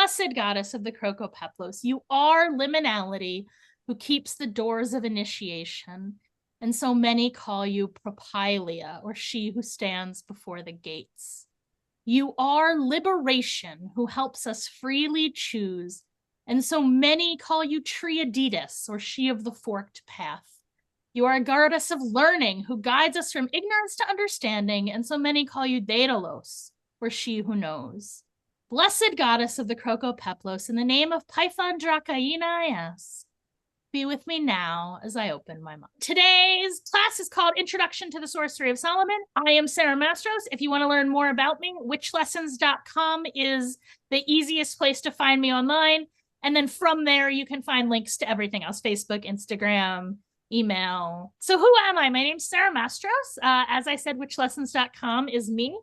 Blessed goddess of the Crocopeplos, you are liminality who keeps the doors of initiation, and so many call you Propylia, or she who stands before the gates. You are liberation who helps us freely choose, and so many call you Triaditis, or she of the forked path. You are a goddess of learning who guides us from ignorance to understanding, and so many call you Daedalus, or she who knows. Blessed goddess of the Crocopeplos, in the name of Python Dracaena I ask, be with me now as I open my mind. Today's class is called Introduction to the Sorcery of Solomon. I am Sarah Mastros. If you want to learn more about me, witchlessons.com is the easiest place to find me online. And then from there, you can find links to everything else, Facebook, Instagram, email. So who am I? My name's Sarah Mastros. As I said, witchlessons.com is me.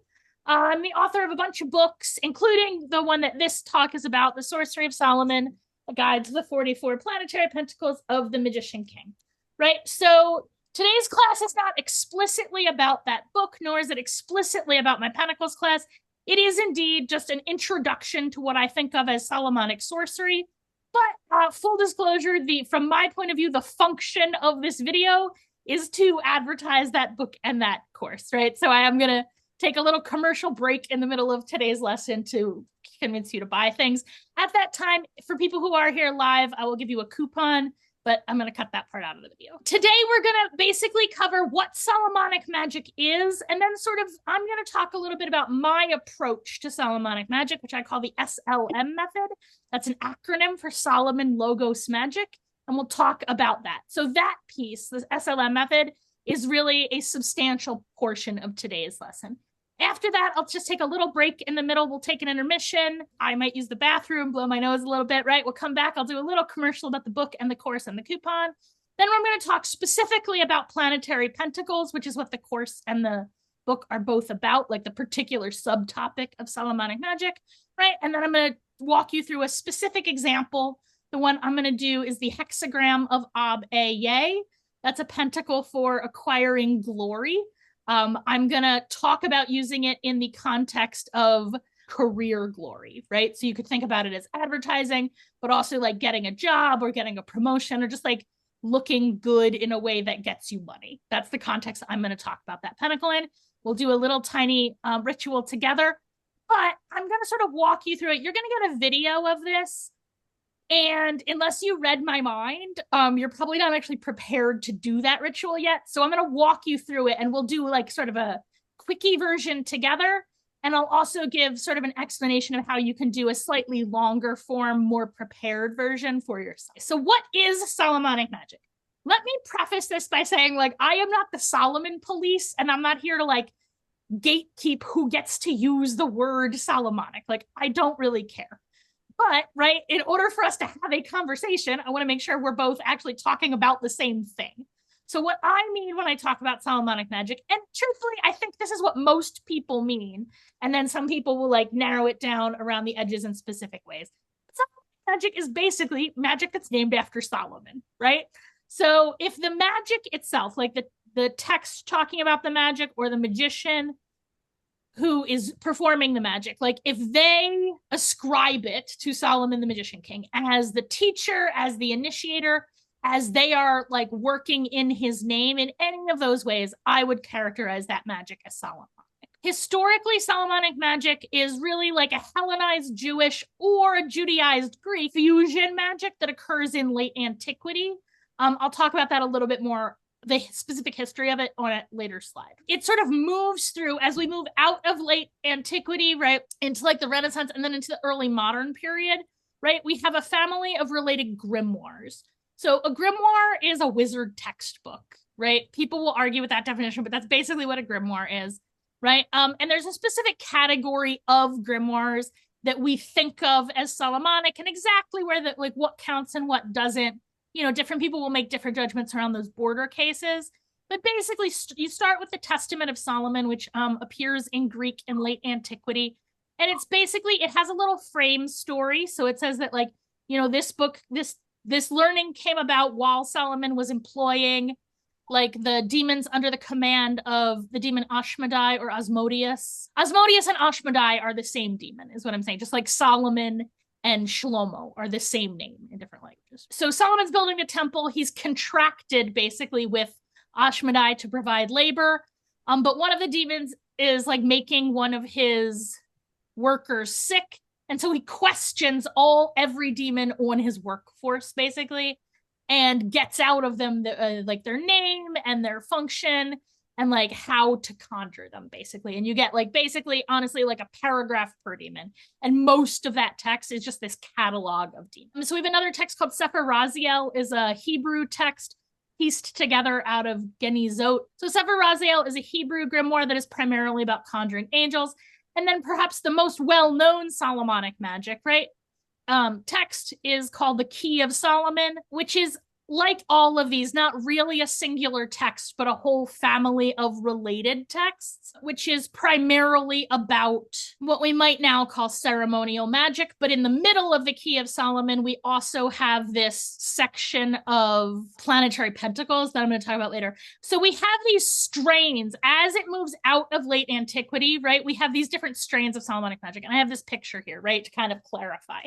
I'm the author of a bunch of books, including the one that this talk is about, The Sorcery of Solomon, a guide to the 44 planetary pentacles of the Magician King, right? So today's class is not explicitly about that book, nor is it explicitly about my Pentacles class. It is indeed just an introduction to what I think of as Solomonic sorcery. But full disclosure, from my point of view, the function of this video is to advertise that book and that course, right? So I am going to take a little commercial break in the middle of today's lesson to convince you to buy things. At that time, for people who are here live, I will give you a coupon, but I'm going to cut that part out of the video. Today, we're going to basically cover what Solomonic magic is, and then I'm going to talk a little bit about my approach to Solomonic magic, which I call the SLM method. That's an acronym for Solomon Logos Magic, and we'll talk about that. So that piece, the SLM method, is really a substantial portion of today's lesson. After that, I'll just take a little break in the middle. We'll take an intermission. I might use the bathroom, blow my nose a little bit, right? We'll come back. I'll do a little commercial about the book and the course and the coupon. Then I'm going to talk specifically about Planetary Pentacles, which is what the course and the book are both about, like the particular subtopic of Solomonic magic, right? And then I'm going to walk you through a specific example. The one I'm going to do is the hexagram of Ab-A-Ye. That's a pentacle for acquiring glory. I'm going to talk about using it in the context of career glory, right? So you could think about it as advertising, but also like getting a job or getting a promotion or just like looking good in a way that gets you money. That's the context I'm going to talk about that pentacle in. We'll do a little tiny ritual together, but I'm going to sort of walk you through it. You're going to get a video of this. And unless you read my mind, you're probably not actually prepared to do that ritual yet. So I'm going to walk you through it and we'll do like sort of a quickie version together. And I'll also give sort of an explanation of how you can do a slightly longer form, more prepared version for yourself. So what is Solomonic magic? Let me preface this by saying, like, I am not the Solomon police and I'm not here to like gatekeep who gets to use the word Solomonic. Like, I don't really care. But, right, in order for us to have a conversation, I want to make sure we're both actually talking about the same thing. So what I mean when I talk about Solomonic magic, and truthfully, I think this is what most people mean, and then some people will like narrow it down around the edges in specific ways. Solomonic magic is basically magic that's named after Solomon, right? So if the magic itself, like the text talking about the magic or the magician who is performing the magic, like if they ascribe it to Solomon the Magician King as the teacher, as the initiator, as they are like working in his name in any of those ways, I would characterize that magic as Solomonic. Historically, Solomonic magic is really like a Hellenized Jewish or a Judaized Greek fusion magic that occurs in late antiquity. I'll talk about that a little bit more, the specific history of it, on a later slide. It sort of moves through as we move out of late antiquity, right, into like the Renaissance and then into the early modern period, right? We have a family of related grimoires. So a grimoire is a wizard textbook, right? People will argue with that definition, but that's basically what a grimoire is, right? And there's a specific category of grimoires that we think of as Solomonic, and exactly where that, like, what counts and what doesn't. You know, different people will make different judgments around those border cases. But basically, you start with the Testament of Solomon, which appears in Greek in late antiquity. And it's basically, it has a little frame story. So it says that, like, you know, this book, this learning came about while Solomon was employing, like, the demons under the command of the demon Ashmedai or Asmodeus. Asmodeus and Ashmedai are the same demon, is what I'm saying. Just like Solomon and Shlomo are the same name in different languages. So Solomon's building a temple. He's contracted basically with Ashmedai to provide labor. But one of the demons is like making one of his workers sick. And so he questions every demon on his workforce, basically, and gets out of them like their name and their function and like how to conjure them, basically. And you get like basically, honestly, like a paragraph per demon. And most of that text is just this catalog of demons. So we have another text called Sefer Raziel, is a Hebrew text pieced together out of Genizot. So Sefer Raziel is a Hebrew grimoire that is primarily about conjuring angels. And then perhaps the most well-known Solomonic magic, right? Text is called the Key of Solomon, which is like all of these, not really a singular text, but a whole family of related texts, which is primarily about what we might now call ceremonial magic. But in the middle of the Key of Solomon, we also have this section of Planetary Pentacles that I'm going to talk about later. So we have these strains as it moves out of late antiquity, right? We have these different strains of Solomonic magic. And I have this picture here, right, to kind of clarify.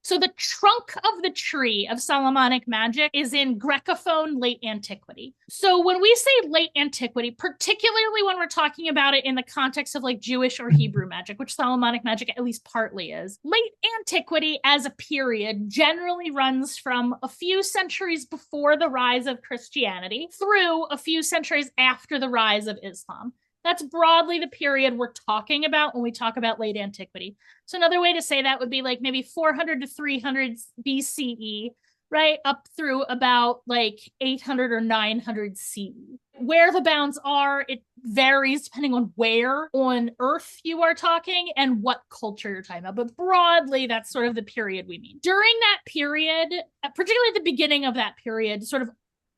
So the trunk of the tree of Solomonic magic is in Grecophone late antiquity. So when we say late antiquity, particularly when we're talking about it in the context of like Jewish or Hebrew magic, which Solomonic magic at least partly is, late antiquity as a period generally runs from a few centuries before the rise of Christianity through a few centuries after the rise of Islam. That's broadly the period we're talking about when we talk about late antiquity. So another way to say that would be like maybe 400 to 300 BCE, right? Up through about like 800 or 900 CE. Where the bounds are, it varies depending on where on Earth you are talking and what culture you're talking about. But broadly, that's sort of the period we mean. During that period, particularly at the beginning of that period, sort of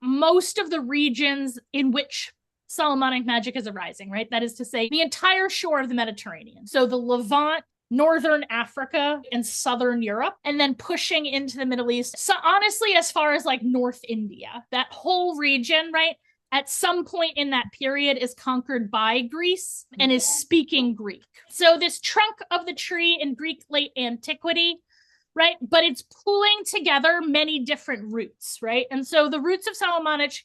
most of the regions in which Solomonic magic is arising, right? That is to say, the entire shore of the Mediterranean. So the Levant, Northern Africa, and Southern Europe, and then pushing into the Middle East. So honestly, as far as like North India, that whole region, right? At some point in that period is conquered by Greece and is speaking Greek. So this trunk of the tree in Greek late antiquity, right? But it's pulling together many different roots, right? And so the roots of Solomonic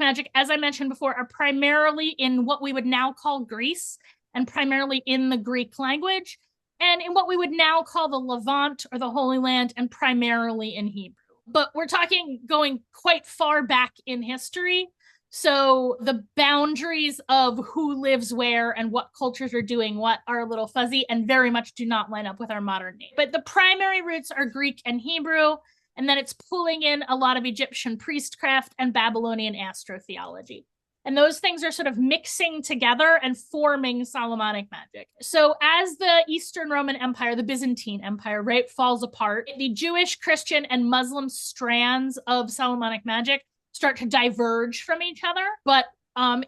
magic, as I mentioned before, are primarily in what we would now call Greece and primarily in the Greek language and in what we would now call the Levant or the Holy Land and primarily in Hebrew. But we're talking going quite far back in history. So the boundaries of who lives where and what cultures are doing what are a little fuzzy and very much do not line up with our modern name. But the primary roots are Greek and Hebrew. And then it's pulling in a lot of Egyptian priestcraft and Babylonian astrotheology. And those things are sort of mixing together and forming Solomonic magic. So as the Eastern Roman Empire, the Byzantine Empire, right, falls apart, the Jewish, Christian, and Muslim strands of Solomonic magic start to diverge from each other. But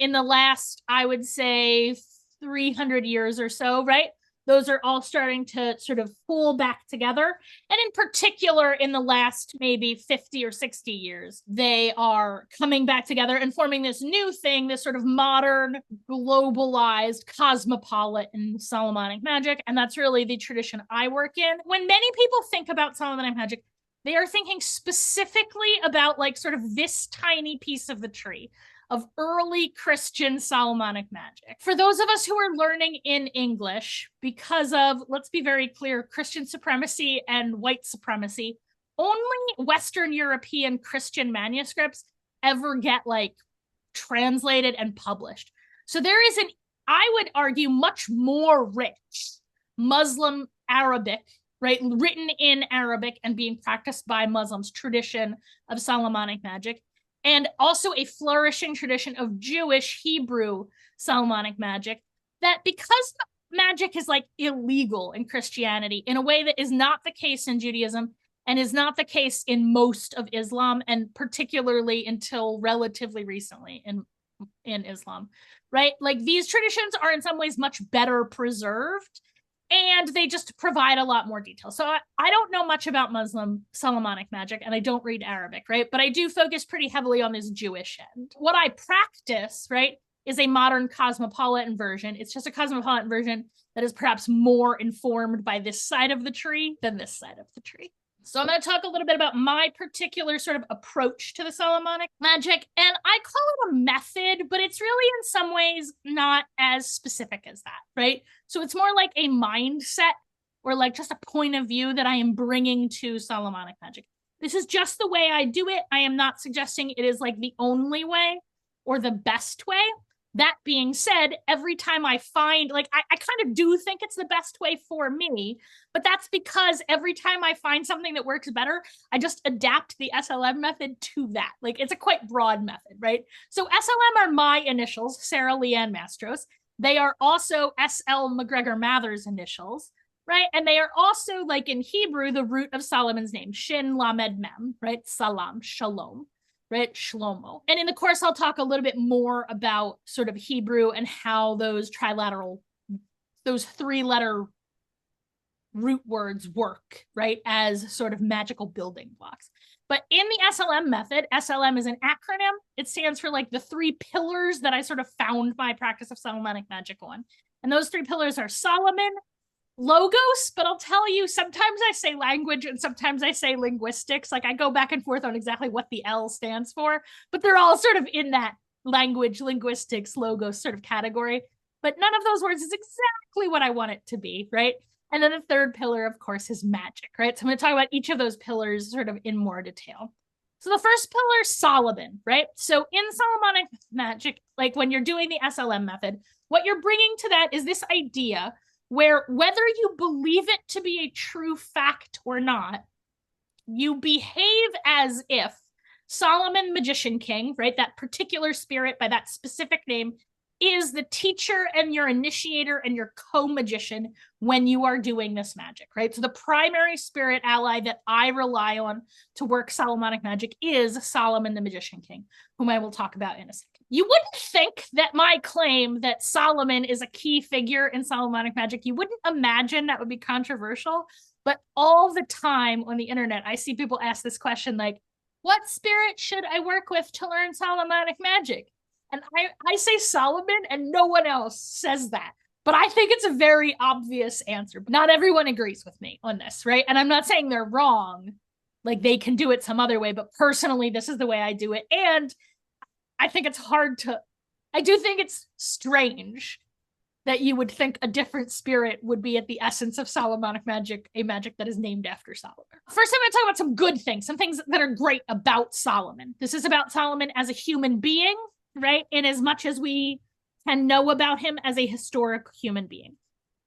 in the last, I would say, 300 years or so, right, those are all starting to sort of pull back together. And in particular, in the last maybe 50 or 60 years, they are coming back together and forming this new thing, this sort of modern, globalized, cosmopolitan Solomonic magic. And that's really the tradition I work in. When many people think about Solomonic magic, they are thinking specifically about like sort of this tiny piece of the tree of early Christian Solomonic magic. For those of us who are learning in English, because of, let's be very clear, Christian supremacy and white supremacy, only Western European Christian manuscripts ever get like translated and published. So there is I would argue, much more rich Muslim Arabic, right, written in Arabic and being practiced by Muslims, tradition of Solomonic magic. And also a flourishing tradition of Jewish Hebrew Solomonic magic, that because magic is like illegal in Christianity in a way that is not the case in Judaism and is not the case in most of Islam, and particularly until relatively recently in Islam, right? Like these traditions are in some ways much better preserved and they just provide a lot more detail. So I don't know much about Muslim Solomonic magic, and I don't read Arabic, right? But I do focus pretty heavily on this Jewish end. What I practice, right, is a modern cosmopolitan version. It's just a cosmopolitan version that is perhaps more informed by this side of the tree than this side of the tree. So I'm going to talk a little bit about my particular sort of approach to the Solomonic magic. And I call it a method, but it's really in some ways not as specific as that, right? So it's more like a mindset or like just a point of view that I am bringing to Solomonic magic. This is just the way I do it. I am not suggesting it is like the only way or the best way. That being said, every time I find, like, I kind of do think it's the best way for me, but that's because every time I find something that works better, I just adapt the SLM method to that. Like, it's a quite broad method, right? So SLM are my initials, Sarah Leanne Mastros. They are also SL McGregor Mather's initials, right? And they are also, like in Hebrew, the root of Solomon's name, Shin Lamed Mem, right? Salam, Shalom. Right, Shlomo. And in the course, I'll talk a little bit more about sort of Hebrew and how those those 3-letter root words work, right, as sort of magical building blocks. But in the SLM method, SLM is an acronym. It stands for like the 3 pillars that I sort of found my practice of Solomonic magic on. And those 3 pillars are Solomon, Logos, but I'll tell you, sometimes I say language and sometimes I say linguistics. Like I go back and forth on exactly what the L stands for, but they're all sort of in that language, linguistics, logos sort of category. But none of those words is exactly what I want it to be, right? And then the 3rd pillar, of course, is magic, right? So I'm going to talk about each of those pillars sort of in more detail. So the first pillar, Solomon, right? So in Solomonic magic, like when you're doing the SLM method, what you're bringing to that is this idea where whether you believe it to be a true fact or not, you behave as if Solomon, Magician King, right, that particular spirit by that specific name, is the teacher and your initiator and your co-magician when you are doing this magic, right? So the primary spirit ally that I rely on to work Solomonic magic is Solomon, the Magician King, whom I will talk about in a second. You wouldn't think that my claim that Solomon is a key figure in Solomonic magic, you wouldn't imagine that would be controversial, but all the time on the internet, I see people ask this question like, what spirit should I work with to learn Solomonic magic? And I say Solomon and no one else says that. But I think it's a very obvious answer. Not everyone agrees with me on this, right? And I'm not saying they're wrong. Like they can do it some other way, but personally, this is the way I do it. And I think it's I do think it's strange that you would think a different spirit would be at the essence of Solomonic magic, a magic that is named after Solomon. First, I'm going to talk about some good things, some things that are great about Solomon. This is about Solomon as a human being, right? In as much as we can know about him as a historic human being.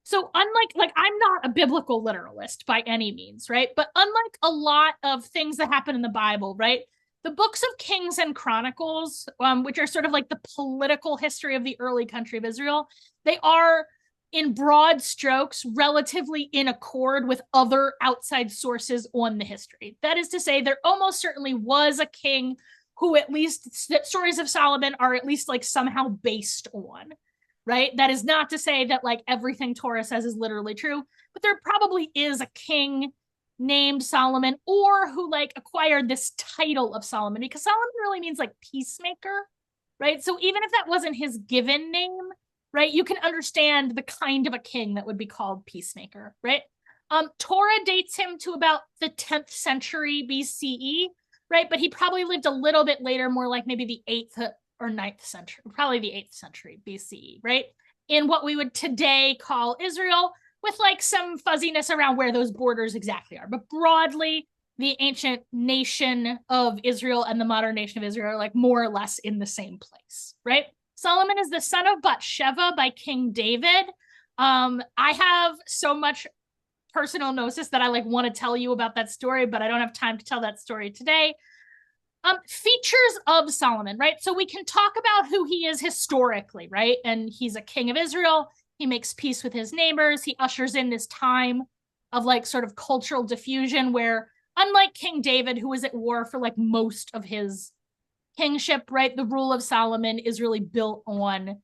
So unlike, I'm not a biblical literalist by any means, right? But unlike a lot of things that happen in the Bible, right? The books of Kings and Chronicles, which are sort of like the political history of the early country of Israel, they are, in broad strokes, relatively in accord with other outside sources on the history. That is to say, there almost certainly was a king who at least stories of Solomon are at least like somehow based on, right? That is not to say that like everything Torah says is literally true, but there probably is a king named Solomon or who like acquired this title of Solomon, because Solomon really means like peacemaker, right? So even if that wasn't his given name, right, you can understand the kind of a king that would be called peacemaker, right? Torah dates him to about the 10th century BCE, right? But he probably lived a little bit later, more like maybe the 8th or 9th century, probably the 8th century BCE, right? In what we would today call Israel, with like some fuzziness around where those borders exactly are. But broadly, the ancient nation of Israel and the modern nation of Israel are like more or less in the same place, right? Solomon is the son of Bathsheba by King David. I have so much personal gnosis that I like want to tell you about that story, but I don't have time to tell that story today. Features of Solomon, right? So we can talk about who he is historically, right? And he's a king of Israel. He makes peace with his neighbors. He ushers in this time of like sort of cultural diffusion where, unlike King David, who was at war for like most of his kingship, right? The rule of Solomon is really built on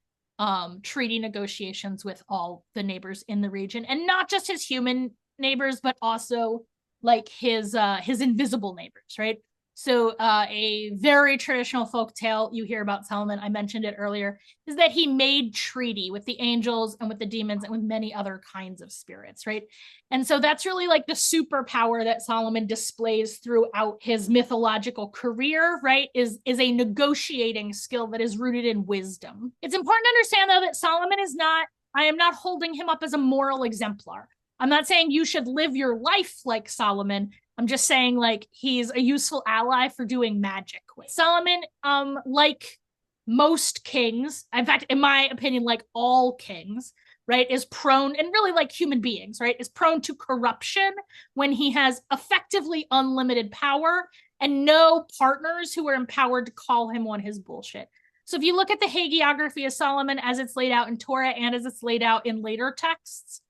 treaty negotiations with all the neighbors in the region, and not just his human neighbors, but also like his invisible neighbors, right? So a very traditional folk tale you hear about Solomon, I mentioned it earlier, is that he made treaty with the angels and with the demons and with many other kinds of spirits, right? And so that's really like the superpower that Solomon displays throughout his mythological career, right? Is a negotiating skill that is rooted in wisdom. It's important to understand, though, that Solomon is not, I am not holding him up as a moral exemplar. I'm not saying you should live your life like Solomon. I'm just saying, like, he's a useful ally for doing magic with. Solomon, like most kings, in fact, in my opinion, like all kings, right, is prone, and really like human beings, right, is prone to corruption when he has effectively unlimited power and no partners who are empowered to call him on his bullshit. So if you look at the hagiography of Solomon as it's laid out in Torah and as it's laid out in later texts,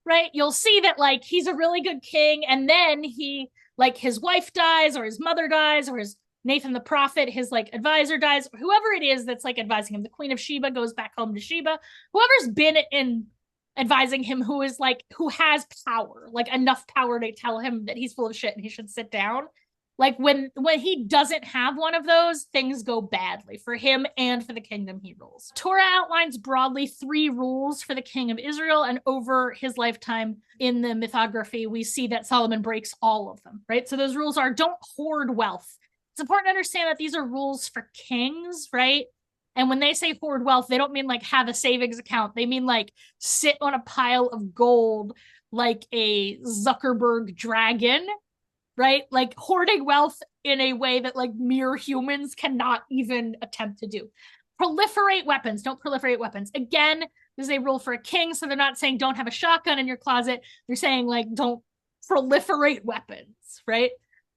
right, you'll see that like he's a really good king, and then he, like, his wife dies or his mother dies or his Nathan the prophet, his like advisor dies, or whoever it is that's like advising him. The Queen of Sheba goes back home to Sheba. Whoever's been in advising him, who is like, who has power, like enough power to tell him that he's full of shit and he should sit down. Like when he doesn't have one of those, things go badly for him and for the kingdom he rules. Torah outlines broadly 3 rules for the king of Israel, and over his lifetime in the mythography, we see that Solomon breaks all of them, right? So those rules are: don't hoard wealth. It's important to understand that these are rules for kings, right? And when they say hoard wealth, they don't mean like have a savings account. They mean like sit on a pile of gold like a Zuckerberg dragon, right? Like hoarding wealth in a way that like mere humans cannot even attempt to do. Proliferate weapons. Don't proliferate weapons. Again, this is a rule for a king, so they're not saying don't have a shotgun in your closet. They're saying like don't proliferate weapons, right?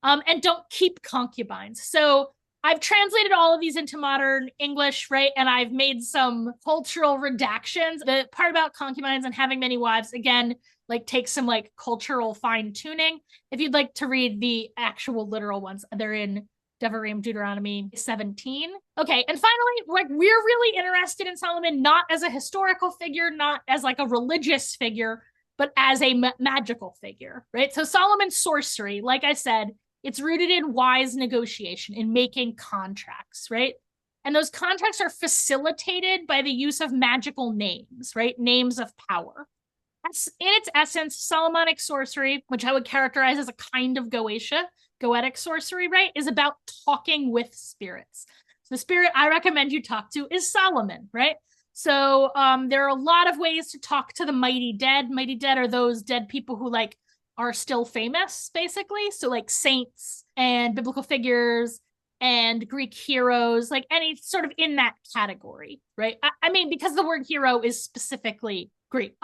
And don't keep concubines. So I've translated all of these into modern English, right? And I've made some cultural redactions. The part about concubines and having many wives, again, like takes some like cultural fine tuning. If you'd like to read the actual literal ones, they're in Devarim, Deuteronomy 17. Okay, and finally, like, we're really interested in Solomon not as a historical figure, not as like a religious figure, but as a magical figure, right? So Solomon's sorcery, like I said, it's rooted in wise negotiation, in making contracts, right? And those contracts are facilitated by the use of magical names, right? Names of power. In its essence, Solomonic sorcery, which I would characterize as a kind of goetic sorcery, right, is about talking with spirits. So the spirit I recommend you talk to is Solomon, right? So there are a lot of ways to talk to the mighty dead. Mighty dead are those dead people who like are still famous, basically. So like saints and biblical figures and Greek heroes, like any sort of in that category, right? I mean, because the word hero is specifically Greek.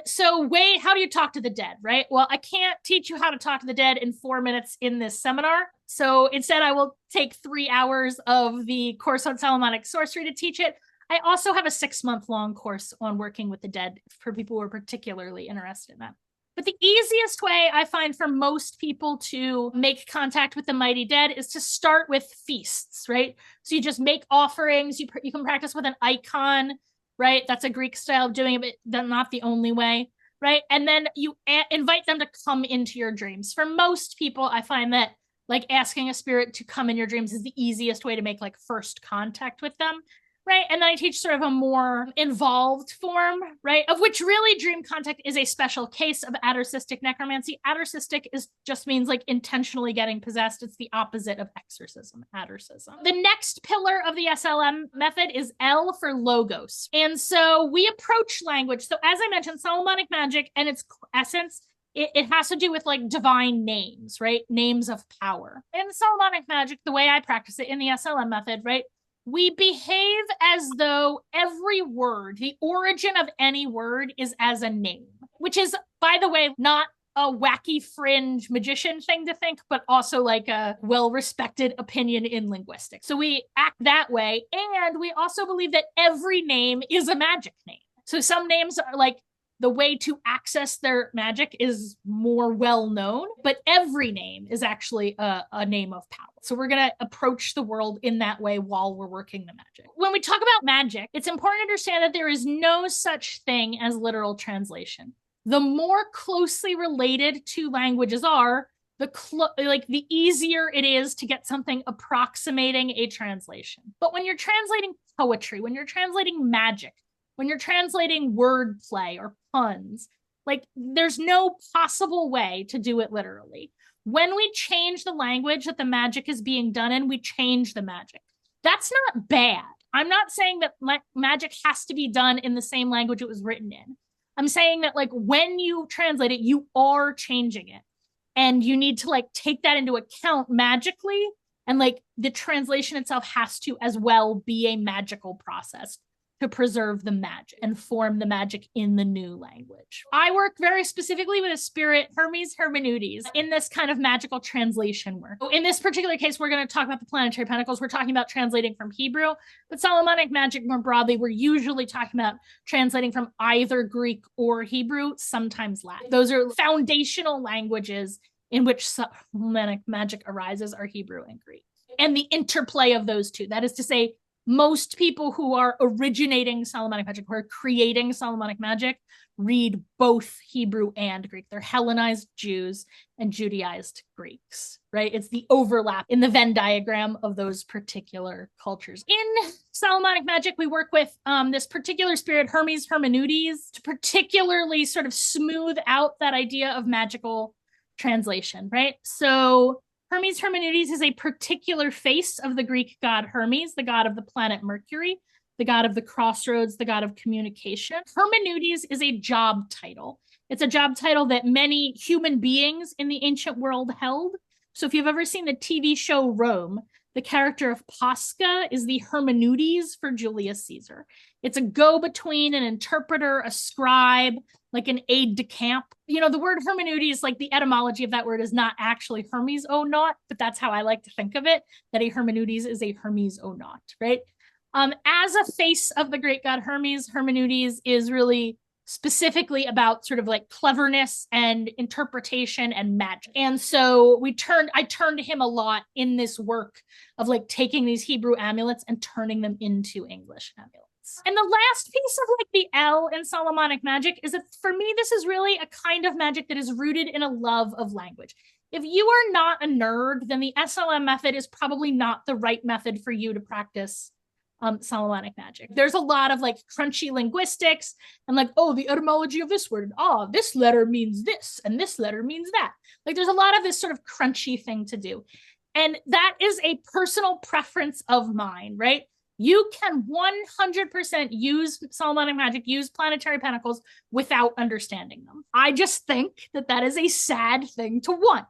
So how do you talk to the dead, right? Well, I can't teach you how to talk to the dead in 4 minutes in this seminar. So instead, I will take 3 hours of the course on Solomonic sorcery to teach it. I also have a 6-month-long course on working with the dead for people who are particularly interested in that. But the easiest way I find for most people to make contact with the mighty dead is to start with feasts, right? So you just make offerings. You can practice with an icon, right? That's a Greek style of doing it, but not the only way, right? And then you invite them to come into your dreams. For most people, I find that like asking a spirit to come in your dreams is the easiest way to make like first contact with them, right? And then I teach sort of a more involved form, right? Of which really dream contact is a special case of adercistic necromancy. Adercistic just means like intentionally getting possessed. It's the opposite of exorcism, adercism. The next pillar of the SLM method is L for logos. And so we approach language. So as I mentioned, Solomonic magic and its essence, it has to do with like divine names, right? Names of power. In Solomonic magic, the way I practice it in the SLM method, right? We behave as though every word, the origin of any word, is as a name, which is, by the way, not a wacky fringe magician thing to think, but also like a well-respected opinion in linguistics. So we act that way, and we also believe that every name is a magic name. So some names are like, the way to access their magic is more well known, but every name is actually a name of power. So we're going to approach the world in that way while we're working the magic. When we talk about magic, it's important to understand that there is no such thing as literal translation. The more closely related two languages are, the easier it is to get something approximating a translation. But when you're translating poetry, when you're translating magic, when you're translating wordplay or puns, like there's no possible way to do it literally. When we change the language that the magic is being done in, we change the magic. That's not bad. I'm not saying that magic has to be done in the same language it was written in. I'm saying that like when you translate it, you are changing it. And you need to like take that into account magically. And like the translation itself has to as well be a magical process to preserve the magic and form the magic in the new language. I work very specifically with a spirit, Hermes Hermeneutides, in this kind of magical translation work. In this particular case, we're going to talk about the Planetary Pentacles. We're talking about translating from Hebrew, but Solomonic magic more broadly, we're usually talking about translating from either Greek or Hebrew, sometimes Latin. Those are foundational languages in which Solomonic magic arises are Hebrew and Greek. And the interplay of those two, that is to say, most people who are originating Solomonic magic, who are creating Solomonic magic, read both Hebrew and Greek. They're Hellenized Jews and Judaized Greeks, right? It's the overlap in the Venn diagram of those particular cultures. In Solomonic magic, we work with this particular spirit, Hermes Hermeneutides, to particularly sort of smooth out that idea of magical translation, right? So Hermes Hermeneutides is a particular face of the Greek god Hermes, the god of the planet Mercury, the god of the crossroads, the god of communication. Hermeneutides is a job title. It's a job title that many human beings in the ancient world held. So if you've ever seen the TV show Rome, the character of Posca is the Hermeneutides for Julius Caesar. It's a go-between, an interpreter, a scribe, like an aide-de-camp. You know, the word Hermeneutides, like the etymology of that word is not actually Hermes o not, but that's how I like to think of it, that a Hermeneutides is a Hermes o not, right? As a face of the great god Hermes, Hermeneutides is really specifically about sort of like cleverness and interpretation and magic. And so I turned to him a lot in this work of like taking these Hebrew amulets and turning them into English amulets. And the last piece of like the L in Solomonic magic is that for me, this is really a kind of magic that is rooted in a love of language. If you are not a nerd, then the SLM method is probably not the right method for you to practice Solomonic magic. There's a lot of like crunchy linguistics and like, oh, the etymology of this word. Oh, this letter means this and this letter means that. Like there's a lot of this sort of crunchy thing to do. And that is a personal preference of mine, right? You can 100% use Solomonic magic, use Planetary Pentacles without understanding them. I just think that that is a sad thing to want.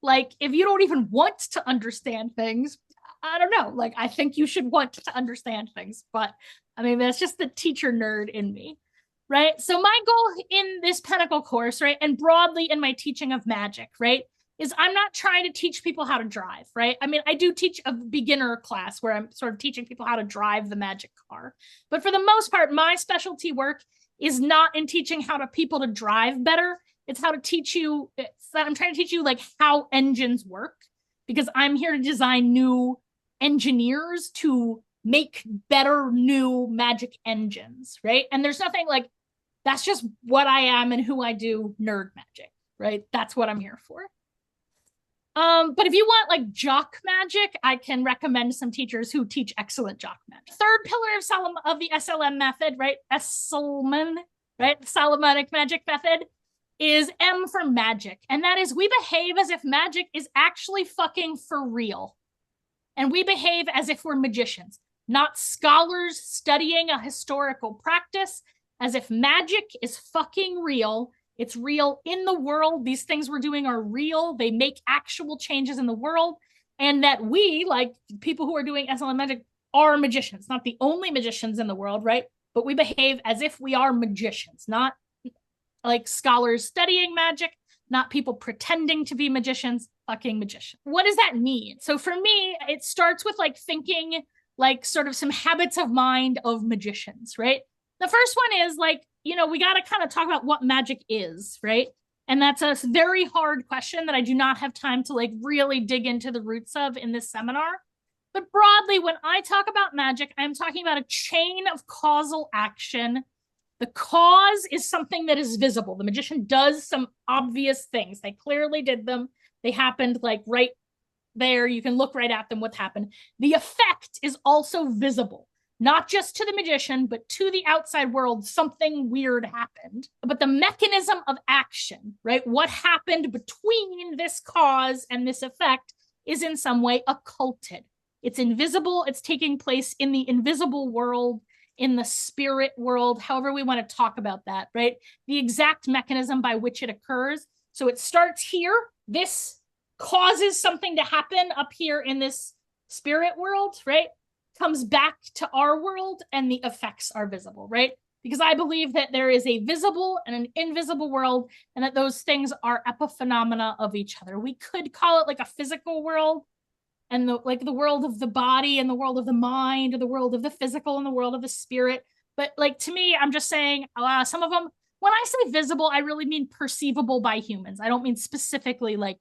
Like if you don't even want to understand things, I don't know. Like, I think you should want to understand things, but I mean, that's just the teacher nerd in me, right? So my goal in this Pentacle course, right, and broadly in my teaching of magic, right, is I'm not trying to teach people how to drive, right? I mean, I do teach a beginner class where I'm sort of teaching people how to drive the magic car. But for the most part, my specialty work is not in teaching how to people to drive better. It's how to teach you, I'm trying to teach you like how engines work, because I'm here to design new engineers to make better new magic engines, right? And there's nothing like, that's just what I am and who I do, nerd magic, right? That's what I'm here for. But if you want like jock magic, I can recommend some teachers who teach excellent jock magic. Third pillar of the SLM method, right? Solomon, right? Solomonic magic method is M for magic. And that is we behave as if magic is actually fucking for real. And we behave as if we're magicians, not scholars studying a historical practice, as if magic is fucking real. It's real in the world. These things we're doing are real. They make actual changes in the world. And that we, like people who are doing SLM magic, are magicians, not the only magicians in the world, right? But we behave as if we are magicians, not like scholars studying magic, not people pretending to be magicians, fucking magicians. What does that mean? So for me, it starts with like thinking like sort of some habits of mind of magicians, right? The first one is like, you know, we got to kind of talk about what magic is, right? And that's a very hard question that I do not have time to like really dig into the roots of in this seminar. But broadly, when I talk about magic, I'm talking about a chain of causal action. The cause is something that is visible. The magician does some obvious things. They clearly did them. They happened like right there. You can look right at them, what's happened. The effect is also visible, not just to the magician, but to the outside world. Something weird happened. But the mechanism of action, right? What happened between this cause and this effect is in some way occulted. It's invisible. It's taking place in the invisible world, in the spirit world, however we want to talk about that, right? The exact mechanism by which it occurs. So it starts here. This causes something to happen up here in this spirit world, right? Comes back to our world and the effects are visible, right? Because I believe that there is a visible and an invisible world and that those things are epiphenomena of each other. We could call it like a physical world and the world of the body and the world of the mind, or the world of the physical and the world of the spirit. But like, to me, I'm just saying some of them, when I say visible, I really mean perceivable by humans. I don't mean specifically like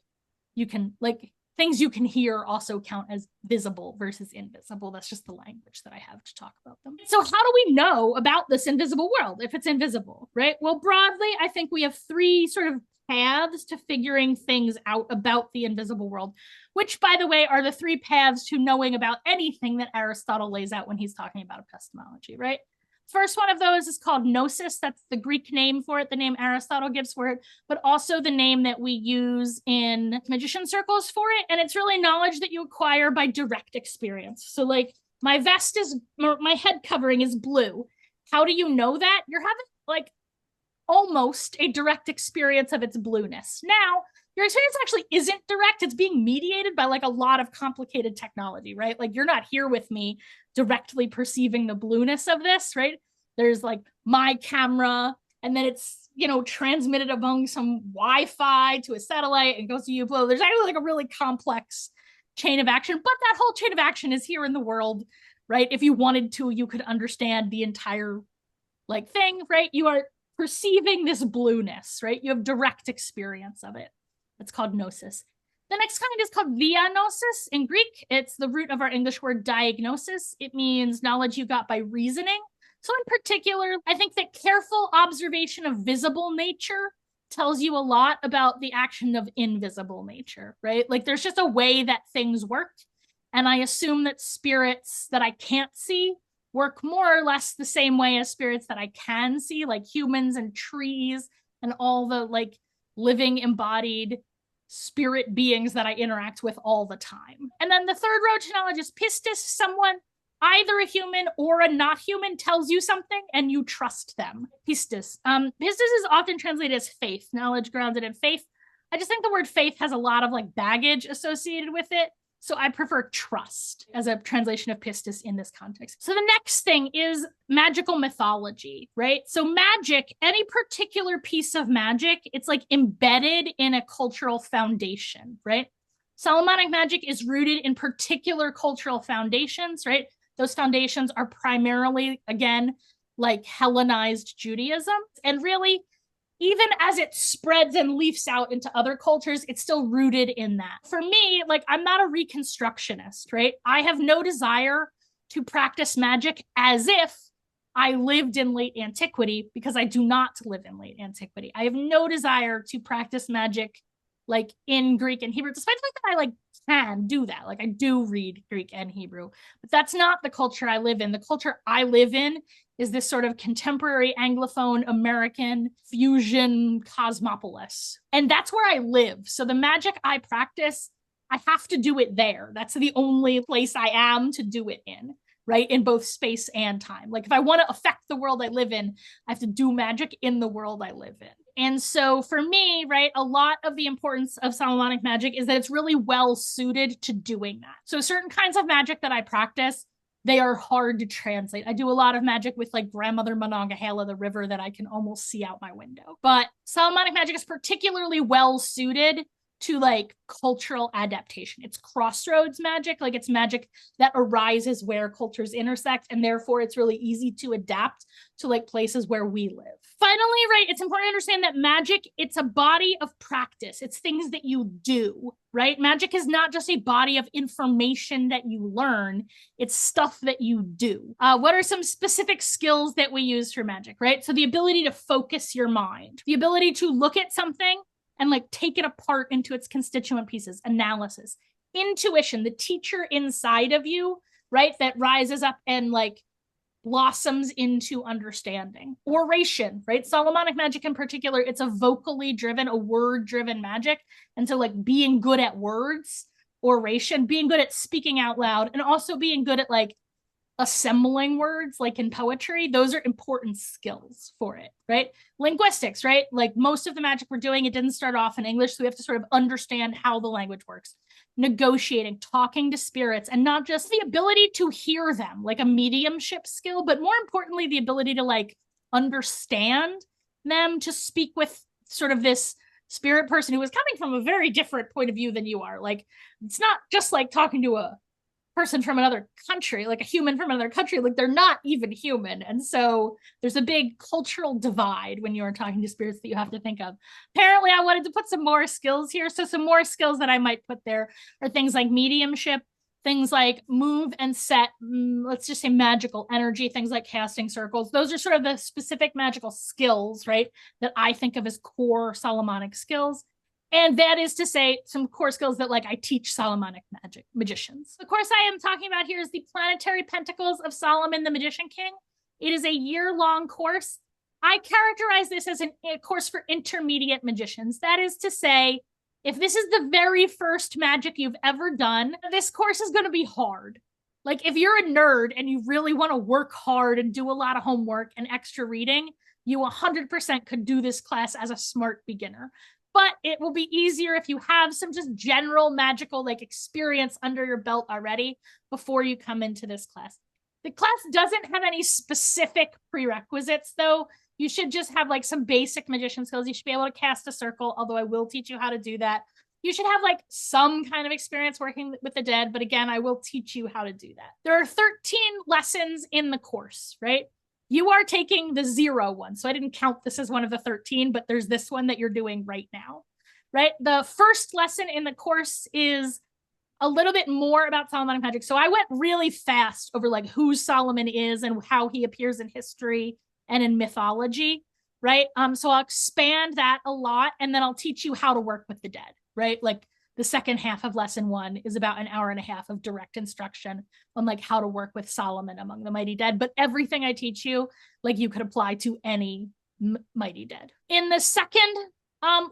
you can, like, things you can hear also count as visible versus invisible. That's just the language that I have to talk about them. So how do we know about this invisible world if it's invisible, right? Well, broadly, I think we have three sort of paths to figuring things out about the invisible world, which, by the way, are the three paths to knowing about anything that Aristotle lays out when he's talking about epistemology, right? First one of those is called gnosis. That's the Greek name for it, the name Aristotle gives for it, but also the name that we use in magician circles for it. And it's really knowledge that you acquire by direct experience. So like my head covering is blue. How do you know that? You're having like almost a direct experience of its blueness. Now, your experience actually isn't direct. It's being mediated by like a lot of complicated technology, right? Like you're not here with me directly perceiving the blueness of this, right? There's like my camera, and then it's, you know, transmitted among some Wi-Fi to a satellite and goes to you. There's actually like a really complex chain of action, but that whole chain of action is here in the world, right? If you wanted to, you could understand the entire like thing, right? You are perceiving this blueness, right? You have direct experience of it. It's called gnosis. The next kind is called diagnosis in Greek. It's the root of our English word diagnosis. It means knowledge you got by reasoning. So in particular, I think that careful observation of visible nature tells you a lot about the action of invisible nature, right? Like there's just a way that things work. And I assume that spirits that I can't see work more or less the same way as spirits that I can see, like humans and trees and all the like living embodied spirit beings that I interact with all the time. And then the third road to knowledge is pistis. Someone, either a human or a not human, tells you something and you trust them. Pistis. Pistis is often translated as faith, knowledge grounded in faith. I just think the word faith has a lot of like baggage associated with it. So I prefer trust as a translation of pistis in this context. So the next thing is magical mythology, right? So magic, any particular piece of magic, it's like embedded in a cultural foundation, right? Solomonic magic is rooted in particular cultural foundations, right? Those foundations are primarily, again, like Hellenized Judaism. And really, even as it spreads and leafs out into other cultures, it's still rooted in that. For me, like, I'm not a reconstructionist, right? I have no desire to practice magic as if I lived in late antiquity, because I do not live in late antiquity. I have no desire to practice magic like in Greek and Hebrew, despite the fact that I like can do that. Like I do read Greek and Hebrew, but that's not the culture I live in. The culture I live in is this sort of contemporary Anglophone American fusion cosmopolis. And that's where I live. So the magic I practice, I have to do it there. That's the only place I am to do it in, right? In both space and time. Like if I want to affect the world I live in, I have to do magic in the world I live in. And so for me, right, a lot of the importance of Solomonic magic is that it's really well suited to doing that. So certain kinds of magic that I practice, they are hard to translate. I do a lot of magic with like grandmother Monongahela, the river that I can almost see out my window. But Solomonic magic is particularly well suited to like cultural adaptation. It's crossroads magic, like it's magic that arises where cultures intersect, and therefore it's really easy to adapt to like places where we live. Finally, right, it's important to understand that magic, it's a body of practice. It's things that you do, right? Magic is not just a body of information that you learn. It's stuff that you do. What are some specific skills that we use for magic, right? So the ability to focus your mind, the ability to look at something and like take it apart into its constituent pieces. Analysis, intuition, the teacher inside of you, right, that rises up and like blossoms into understanding. Oration, right? Solomonic magic in particular, it's a vocally driven, a word driven magic. And so like being good at words, oration, being good at speaking out loud, and also being good at like assembling words, like in poetry, those are important skills for it, right? Linguistics, right? Like most of the magic we're doing, it didn't start off in English, so we have to sort of understand how the language works. Negotiating, talking to spirits, and not just the ability to hear them, like a mediumship skill, but more importantly, the ability to like understand them, to speak with sort of this spirit person who is coming from a very different point of view than you are. Like, it's not just like talking to a person from another country, like a human from another country, like they're not even human. And so there's a big cultural divide when you're talking to spirits that you have to think of. Apparently, I wanted to put some more skills here. So some more skills that I might put there are things like mediumship, things like move and set, let's just say magical energy, things like casting circles. Those are sort of the specific magical skills, right, that I think of as core Solomonic skills. And that is to say some core skills that like I teach Solomonic magicians. The course I am talking about here is the Planetary Pentacles of Solomon, the Magician King. It is a year-long course. I characterize this as a course for intermediate magicians. That is to say, if this is the very first magic you've ever done, this course is going to be hard. Like if you're a nerd and you really want to work hard and do a lot of homework and extra reading, you 100% could do this class as a smart beginner. But it will be easier if you have some just general magical like experience under your belt already before you come into this class. The class doesn't have any specific prerequisites though. You should just have like some basic magician skills. You should be able to cast a circle, although I will teach you how to do that. You should have like some kind of experience working with the dead, but again, I will teach you how to do that. There are 13 lessons in the course, right? You are taking the 0 one. So I didn't count this as one of the 13, but there's this one that you're doing right now, right? The first lesson in the course is a little bit more about Solomonic magic. So I went really fast over like who Solomon is and how he appears in history and in mythology, right? So I'll expand that a lot, and then I'll teach you how to work with the dead, right? Like the second half of lesson 1 is about an hour and a half of direct instruction on like how to work with Solomon among the mighty dead. But everything I teach you, like you could apply to any mighty dead. In the second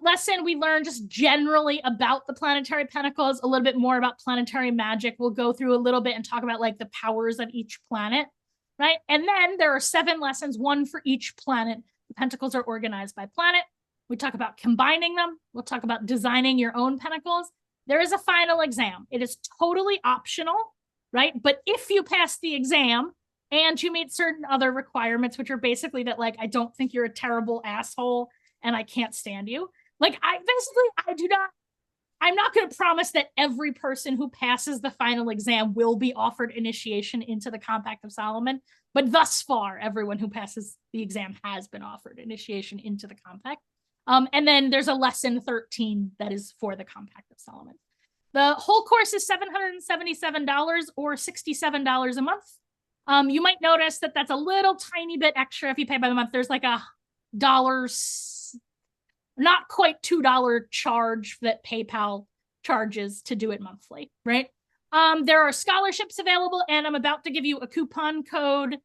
lesson, we learn just generally about the planetary pentacles, a little bit more about planetary magic. We'll go through a little bit and talk about like the powers of each planet, right? And then there are 7 lessons, 1 for each planet. The pentacles are organized by planet. We talk about combining them. We'll talk about designing your own pentacles. There is a final exam. It is totally optional, right? But if you pass the exam and you meet certain other requirements, which are basically that, like, I don't think you're a terrible asshole and I can't stand you. Like, I'm not going to promise that every person who passes the final exam will be offered initiation into the Compact of Solomon. But thus far, everyone who passes the exam has been offered initiation into the Compact. And then there's a lesson 13 that is for the Compact of Solomon. The whole course is $777 or $67 a month. You might notice that that's a little tiny bit extra if you pay by the month. There's like a not quite $2 charge that PayPal charges to do it monthly, right? There are scholarships available, and I'm about to give you a coupon code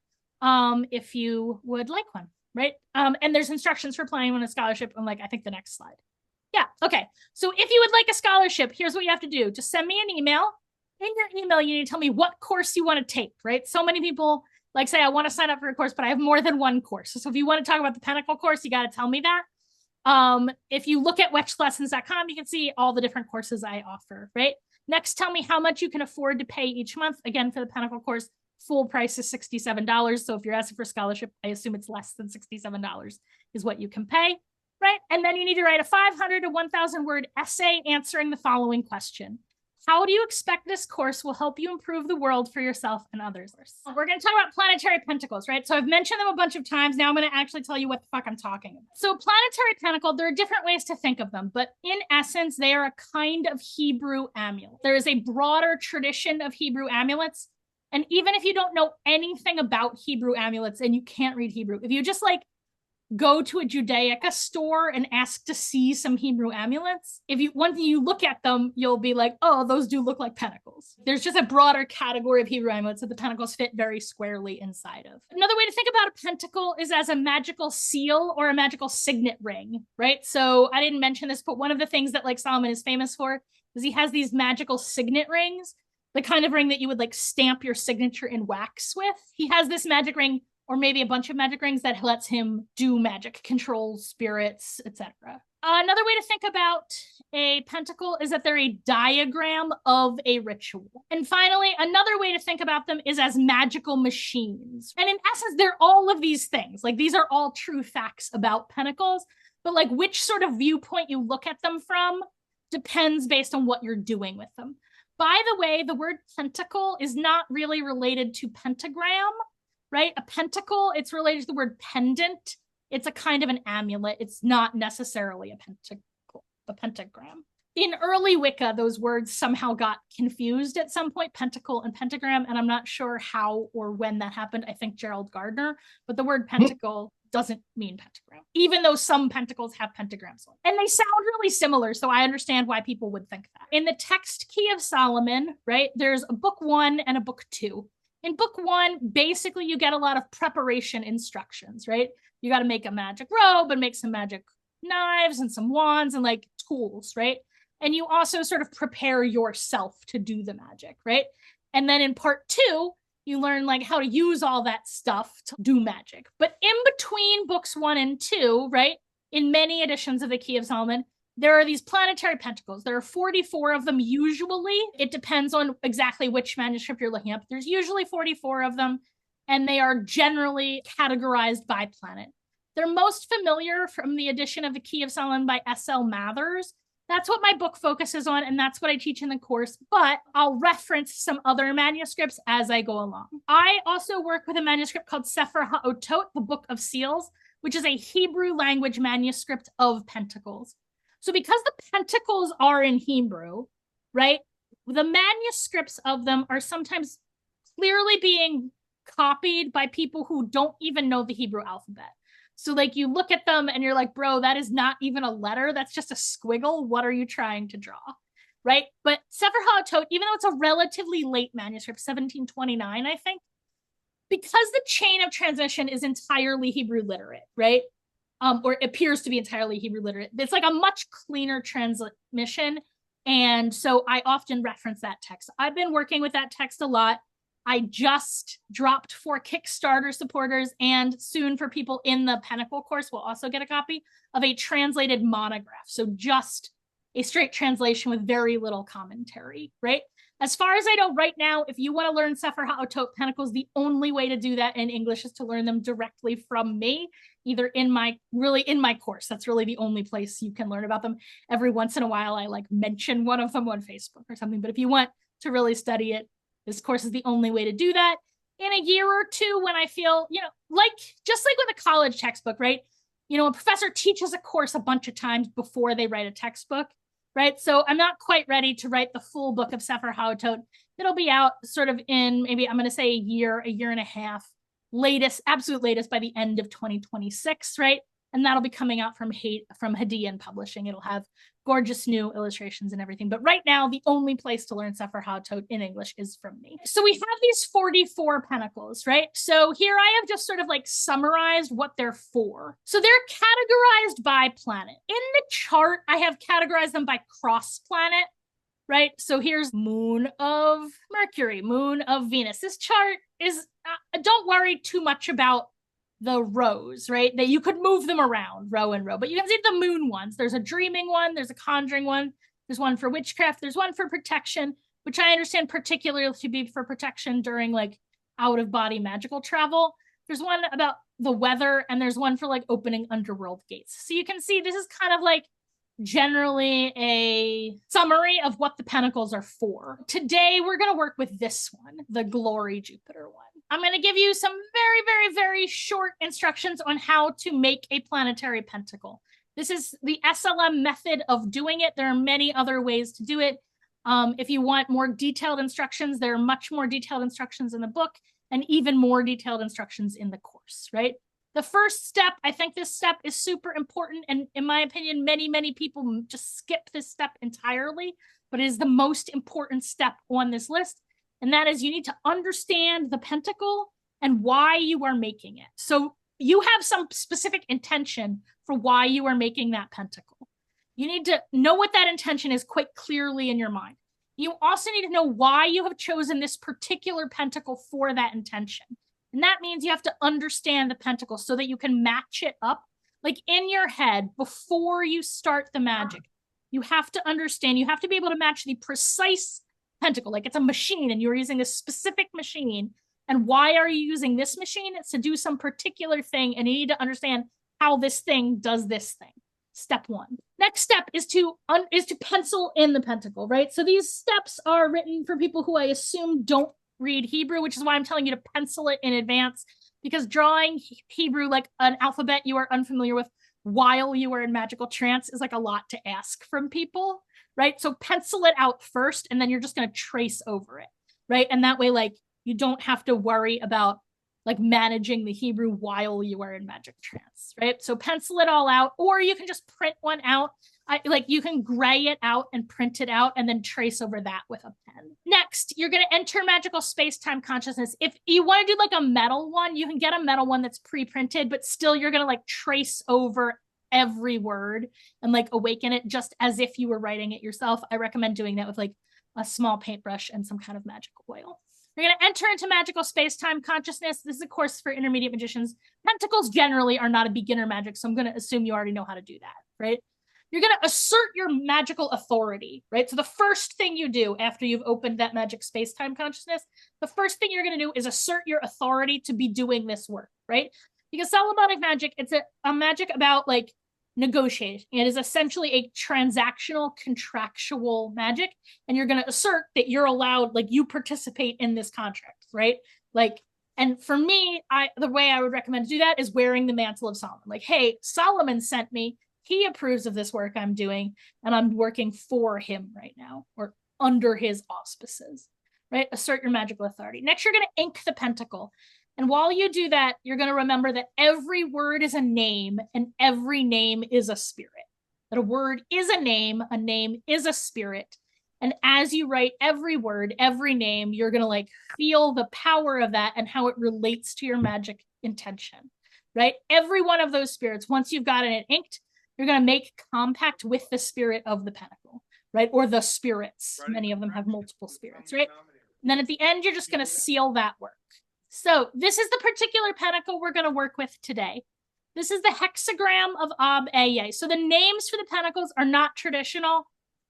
if you would like one. Right. And there's instructions for applying on a scholarship on, like, I think the next slide. Yeah. Okay. So if you would like a scholarship, here's what you have to do. Just send me an email. In your email, you need to tell me what course you want to take, right? So many people like say, I want to sign up for a course, but I have more than one course. So if you want to talk about the Pentacle course, you got to tell me that. If you look at wetchlessons.com, you can see all the different courses I offer, right? Next, tell me how much you can afford to pay each month. Again, for the Pentacle course, full price is $67. So if you're asking for scholarship, I assume it's less than $67 is what you can pay, right? And then you need to write a 500 to 1,000 word essay answering the following question. How do you expect this course will help you improve the world for yourself and others? We're going to talk about planetary pentacles, right? So I've mentioned them a bunch of times. Now I'm going to actually tell you what the fuck I'm talking about. So planetary pentacle, there are different ways to think of them, but in essence, they are a kind of Hebrew amulet. There is a broader tradition of Hebrew amulets. And even if you don't know anything about Hebrew amulets and you can't read Hebrew, if you just like go to a Judaica store and ask to see some Hebrew amulets, once you look at them, you'll be like, oh, those do look like pentacles. There's just a broader category of Hebrew amulets that the pentacles fit very squarely inside of. Another way to think about a pentacle is as a magical seal or a magical signet ring, right? So I didn't mention this, but one of the things that like Solomon is famous for is he has these magical signet rings, the kind of ring that you would like stamp your signature in wax with. He has this magic ring, or maybe a bunch of magic rings, that lets him do magic, control spirits, etc. Another way to think about a pentacle is that they're a diagram of a ritual. And finally, another way to think about them is as magical machines. And in essence, they're all of these things. Like, these are all true facts about pentacles, but like which sort of viewpoint you look at them from depends based on what you're doing with them. By the way, the word pentacle is not really related to pentagram, right? A pentacle, it's related to the word pendant. It's a kind of an amulet. It's not necessarily a pentagram. In early Wicca, those words somehow got confused at some point, pentacle and pentagram, and I'm not sure how or when that happened. I think Gerald Gardner, but the word pentacle doesn't mean pentagram, even though some pentacles have pentagrams on. And they sound really similar, so I understand why people would think that. In the text Key of Solomon, right, there's a book 1 and a book 2. In book 1, basically you get a lot of preparation instructions, right? You got to make a magic robe and make some magic knives and some wands and like tools, right? And you also sort of prepare yourself to do the magic, right? And then in part 2, you learn like how to use all that stuff to do magic. But in between books 1 and 2, right, in many editions of the Key of Solomon, there are these planetary pentacles. There are 44 of them usually. It depends on exactly which manuscript you're looking at. But there's usually 44 of them, and they are generally categorized by planet. They're most familiar from the edition of the Key of Solomon by S.L. Mathers. That's what my book focuses on, and that's what I teach in the course, but I'll reference some other manuscripts as I go along. I also work with a manuscript called Sefer HaOtot, the Book of Seals, which is a Hebrew language manuscript of pentacles. So because the pentacles are in Hebrew, right, the manuscripts of them are sometimes clearly being copied by people who don't even know the Hebrew alphabet. So like you look at them and you're like, bro, that is not even a letter. That's just a squiggle. What are you trying to draw? Right? But Sefer HaOtot, even though it's a relatively late manuscript, 1729, I think, because the chain of transmission is entirely Hebrew literate, right? Or appears to be entirely Hebrew literate. It's like a much cleaner transmission. And so I often reference that text. I've been working with that text a lot. I just dropped for Kickstarter supporters, and soon for people in the Pentacle course will also get a copy of a translated monograph. So just a straight translation with very little commentary, right? As far as I know right now, if you want to learn Sefer HaOtot Pentacles, the only way to do that in English is to learn them directly from me, either in my course. That's really the only place you can learn about them. Every once in a while, I like mention one of them on Facebook or something. But if you want to really study it, this course is the only way to do that. In a year or two, when I feel, like just like with a college textbook, right? A professor teaches a course a bunch of times before they write a textbook. Right. So I'm not quite ready to write the full book of Sefer HaOtot. It'll be out sort of in maybe, I'm going to say a year and a half, absolute latest by the end of 2026. Right. And that'll be coming out from Hadean Publishing. It'll have gorgeous new illustrations and everything. But right now, the only place to learn Sefer HaOtot in English is from me. So we have these 44 pentacles, right? So here I have just sort of like summarized what they're for. So they're categorized by planet. In the chart, I have categorized them by cross planet, right? So here's moon of Mercury, moon of Venus. This chart is, don't worry too much about the rows, right? That you could move them around, row and row, but you can see the moon ones. There's a dreaming one, there's a conjuring one, there's one for witchcraft, there's one for protection, which I understand particularly to be for protection during like out-of-body magical travel. There's one about the weather, and there's one for like opening underworld gates. So you can see this is kind of like generally a summary of what the pentacles are for. Today, we're going to work with this one, the Glory Jupiter one. I'm going to give you some very, very, very short instructions on how to make a planetary pentacle. This is the SLM method of doing it. There are many other ways to do it. If you want more detailed instructions, there are much more detailed instructions in the book and even more detailed instructions in the course, right? The first step, I think this step is super important. And in my opinion, many people just skip this step entirely, but it is the most important step on this list. And that is you need to understand the pentacle and why you are making it. So you have some specific intention for why you are making that pentacle. You need to know what that intention is quite clearly in your mind. You also need to know why you have chosen this particular pentacle for that intention. And that means you have to understand the pentacle so that you can match it up. Like in your head, before you start the magic, you have to understand, you have to be able to match the precise pentacle. Like it's a machine and you're using a specific machine. And why are you using this machine? It's to do some particular thing. And you need to understand how this thing does this thing. Step one. Next step is to pencil in the pentacle, right? So these steps are written for people who I assume don't read Hebrew, which is why I'm telling you to pencil it in advance, because drawing Hebrew like an alphabet you are unfamiliar with while you are in magical trance is like a lot to ask from people, right? So pencil it out first, and then you're just going to trace over it, right? And that way, like, you don't have to worry about like managing the Hebrew while you are in magic trance, right? So pencil it all out, or you can just print one out. Like you can gray it out and print it out and then trace over that with a pen. Next, you're going to enter magical space-time consciousness. If you want to do like a metal one, you can get a metal one that's pre-printed, but still you're going to like trace over every word and like awaken it just as if you were writing it yourself. I recommend doing that with like a small paintbrush and some kind of magic oil. You're going to enter into magical space-time consciousness. This is a course for intermediate magicians. Pentacles generally are not a beginner magic, so I'm going to assume you already know how to do that, right? You're going to assert your magical authority, right? So the first thing you do after you've opened that magic space-time consciousness, the first thing you're going to do is assert your authority to be doing this work, right? Because Solomonic magic, it's a magic about like negotiate. It is essentially a transactional, contractual magic, and you're going to assert that you're allowed, like you participate in this contract, right? Like, and for me, the way I would recommend to do that is wearing the mantle of Solomon. Like, hey, Solomon sent me. He approves of this work I'm doing, and I'm working for him right now, or under his auspices, right? Assert your magical authority. Next, you're going to ink the pentacle. And while you do that, you're going to remember that every word is a name, and every name is a spirit. That a word is a name is a spirit. And as you write every word, every name, you're going to like feel the power of that and how it relates to your magic intention, right? Every one of those spirits, once you've gotten it inked, you're going to make compact with the spirit of the pentacle, right? Or the spirits. Many of them have multiple spirits, right? And then at the end, you're just going to seal that work. So this is the particular pentacle we're going to work with today. This is the hexagram of Ab-Eye. So the names for the pentacles are not traditional.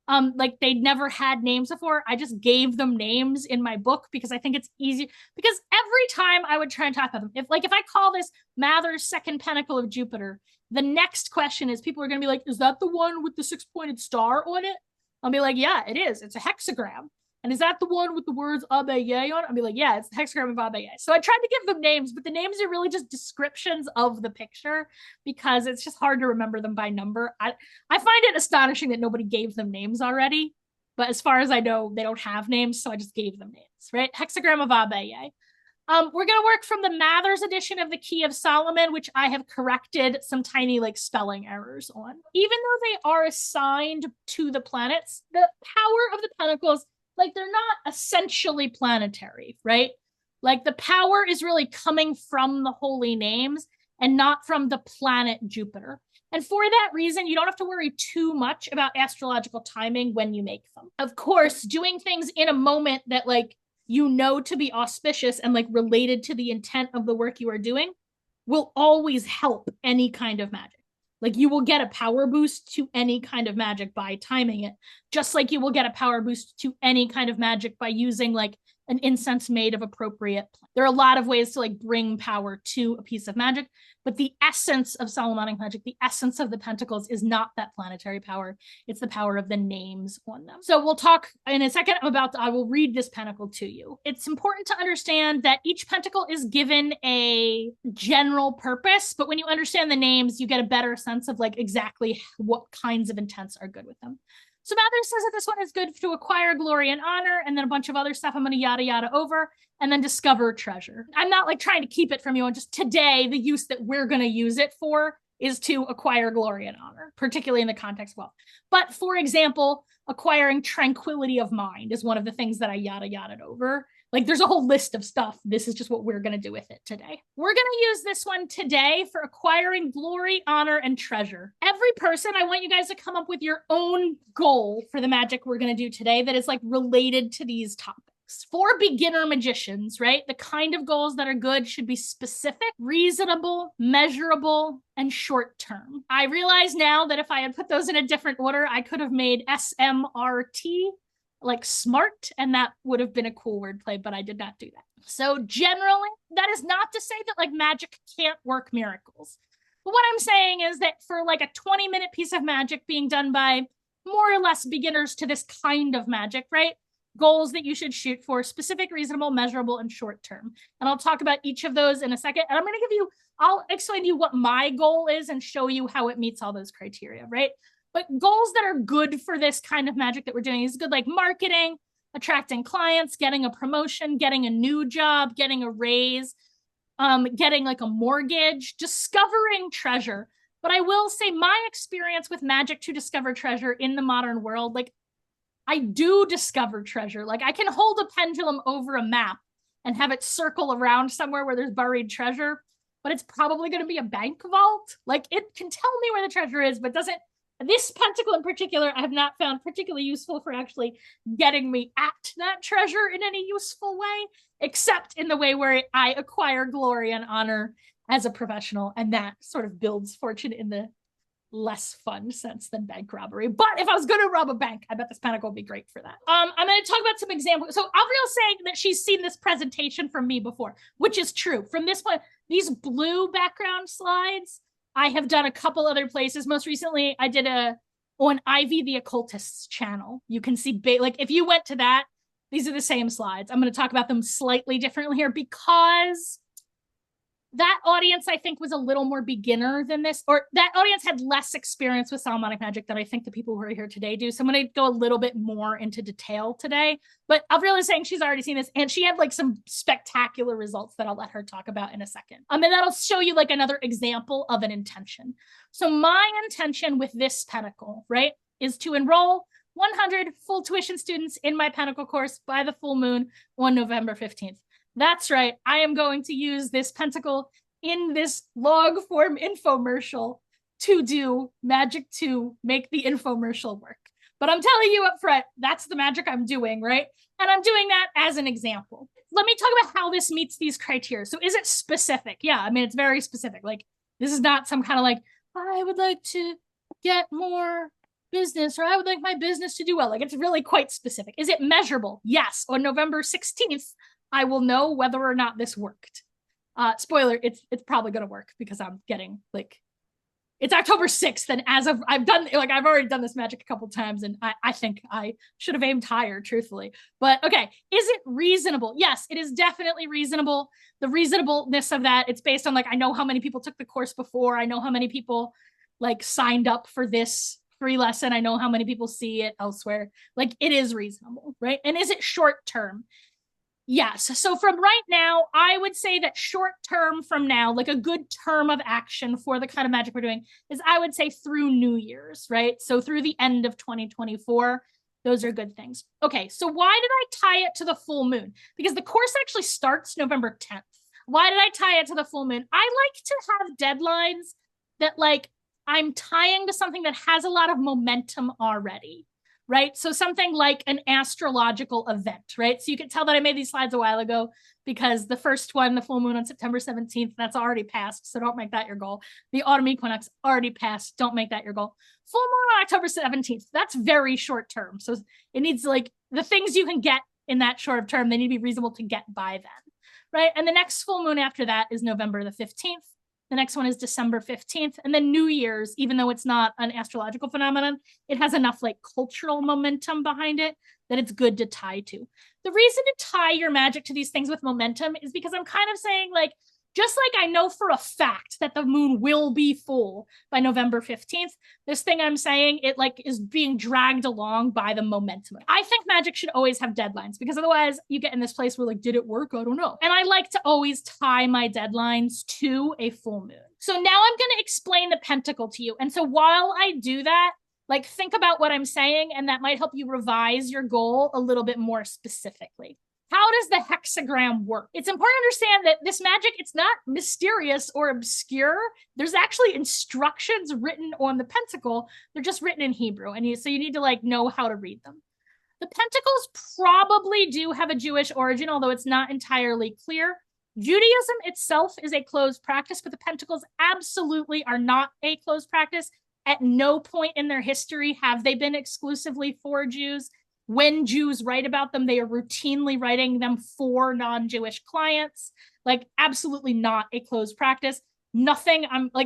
Like they never had names before. I just gave them names in my book because I think it's easy. Because every time I would try and talk about them, if I call this Mather's second pentacle of Jupiter, the next question is people are going to be like, is that the one with the 6-pointed star on it? I'll be like, yeah, it is. It's a hexagram. And is that the one with the words Ab-Eye on it? I'll be like, yeah, it's the hexagram of Ab-Eye. So I tried to give them names, but the names are really just descriptions of the picture because it's just hard to remember them by number. I find it astonishing that nobody gave them names already. But as far as I know, they don't have names, so I just gave them names, right? Hexagram of Ab-Eye. We're going to work from the Mather's edition of the Key of Solomon, which I have corrected some tiny like spelling errors on. Even though they are assigned to the planets, the power of the pentacles, like they're not essentially planetary, right? Like the power is really coming from the holy names and not from the planet Jupiter. And for that reason, you don't have to worry too much about astrological timing when you make them. Of course, doing things in a moment that like you know to be auspicious and like related to the intent of the work you are doing will always help any kind of magic. Like you will get a power boost to any kind of magic by timing it, just like you will get a power boost to any kind of magic by using like an incense made of appropriate plant. There are a lot of ways to like bring power to a piece of magic, but the essence of Solomonic magic, the essence of the pentacles is not that planetary power. It's the power of the names on them. So we'll talk in a second about, I will read this pentacle to you. It's important to understand that each pentacle is given a general purpose, but when you understand the names, you get a better sense of like exactly what kinds of intents are good with them. So Mather says that this one is good to acquire glory and honor, and then a bunch of other stuff I'm going to yada yada over, and then discover treasure. I'm not like trying to keep it from you. Just today, the use that we're going to use it for is to acquire glory and honor, particularly in the context of wealth. But for example, acquiring tranquility of mind is one of the things that I yada yada over. Like there's a whole list of stuff. This is just what we're going to do with it today. We're going to use this one today for acquiring glory, honor, and treasure. Every person, I want you guys to come up with your own goal for the magic we're going to do today that is like related to these topics. For beginner magicians, right? The kind of goals that are good should be specific, reasonable, measurable, and short term. I realize now that if I had put those in a different order, I could have made SMRT like smart, and that would have been a cool wordplay, but I did not do that. So generally, that is not to say that like magic can't work miracles. But what I'm saying is that for like a 20-minute piece of magic being done by more or less beginners to this kind of magic, right? Goals that you should shoot for: specific, reasonable, measurable, and short term. And I'll talk about each of those in a second. And I'll explain to you what my goal is and show you how it meets all those criteria, right? But goals that are good for this kind of magic that we're doing is good, like marketing, attracting clients, getting a promotion, getting a new job, getting a raise, getting like a mortgage, discovering treasure. But I will say my experience with magic to discover treasure in the modern world, like I do discover treasure. Like I can hold a pendulum over a map and have it circle around somewhere where there's buried treasure, but it's probably going to be a bank vault. Like it can tell me where the treasure is, but doesn't. This pentacle in particular, I have not found particularly useful for actually getting me at that treasure in any useful way, except in the way where I acquire glory and honor as a professional, and that sort of builds fortune in the less fun sense than bank robbery. But if I was going to rob a bank, I bet this pentacle would be great for that. I'm going to talk about some examples. So Avriel's saying that she's seen this presentation from me before, which is true. From this one, these blue background slides, I have done a couple other places. Most recently, I did on Ivy the Occultist's channel. You can see, like, if you went to that, these are the same slides. I'm going to talk about them slightly differently here because that audience, I think, was a little more beginner than this, or that audience had less experience with Solomonic magic than I think the people who are here today do. So I'm going to go a little bit more into detail today. But Avril is saying she's already seen this, and she had like some spectacular results that I'll let her talk about in a second. And that'll show you like another example of an intention. So my intention with this pentacle, right, is to enroll 100 full tuition students in my pentacle course by the full moon on November 15th. That's right. I am going to use this pentacle in this log form infomercial to do magic to make the infomercial work. But I'm telling you up front, that's the magic I'm doing, right? And I'm doing that as an example. Let me talk about how this meets these criteria. So is it specific? Yeah, I mean, it's very specific. Like, this is not some kind of like, I would like to get more business, or I would like my business to do well. Like, it's really quite specific. Is it measurable? Yes. On November 16th, I will know whether or not this worked. Spoiler, it's probably going to work because I'm getting like, it's October 6th. And as of, I've already done this magic a couple times, and I think I should have aimed higher, truthfully. But okay, is it reasonable? Yes, it is definitely reasonable. The reasonableness of that, it's based on like, I know how many people took the course before. I know how many people like signed up for this free lesson. I know how many people see it elsewhere. Like, it is reasonable, right? And is it short term? Yes. So from right now, I would say that short term from now, like a good term of action for the kind of magic we're doing is, I would say, through New Year's, right? So through the end of 2024, those are good things. Okay. So why did I tie it to the full moon? Because the course actually starts November 10th. Why did I tie it to the full moon? I like to have deadlines that like I'm tying to something that has a lot of momentum already. Right? So something like an astrological event, right? So you can tell that I made these slides a while ago because the first one, the full moon on September 17th, that's already passed. So don't make that your goal. The autumn equinox already passed. Don't make that your goal. Full moon on October 17th. That's very short term. So it needs like the things you can get in that short of term, they need to be reasonable to get by then, right? And the next full moon after that is November the 15th. The next one is December 15th. And then New Year's, even though it's not an astrological phenomenon, it has enough like cultural momentum behind it that it's good to tie to. The reason to tie your magic to these things with momentum is because I'm kind of saying like, Just like I know for a fact that the moon will be full by November 15th, this thing I'm saying, it like is being dragged along by the momentum. I think magic should always have deadlines, because otherwise you get in this place where like, did it work? I don't know. And I like to always tie my deadlines to a full moon. So now I'm going to explain the pentacle to you. And so while I do that, like think about what I'm saying, and that might help you revise your goal a little bit more specifically. How does the hexagram work? It's important to understand that this magic, it's not mysterious or obscure. There's actually instructions written on the pentacle. They're just written in Hebrew. And so you need to like know how to read them. The pentacles probably do have a Jewish origin, although it's not entirely clear. Judaism itself is a closed practice, but the pentacles absolutely are not a closed practice. At no point in their history have they been exclusively for Jews. When Jews write about them, they are routinely writing them for non-Jewish clients. Like, absolutely not a closed practice. Nothing,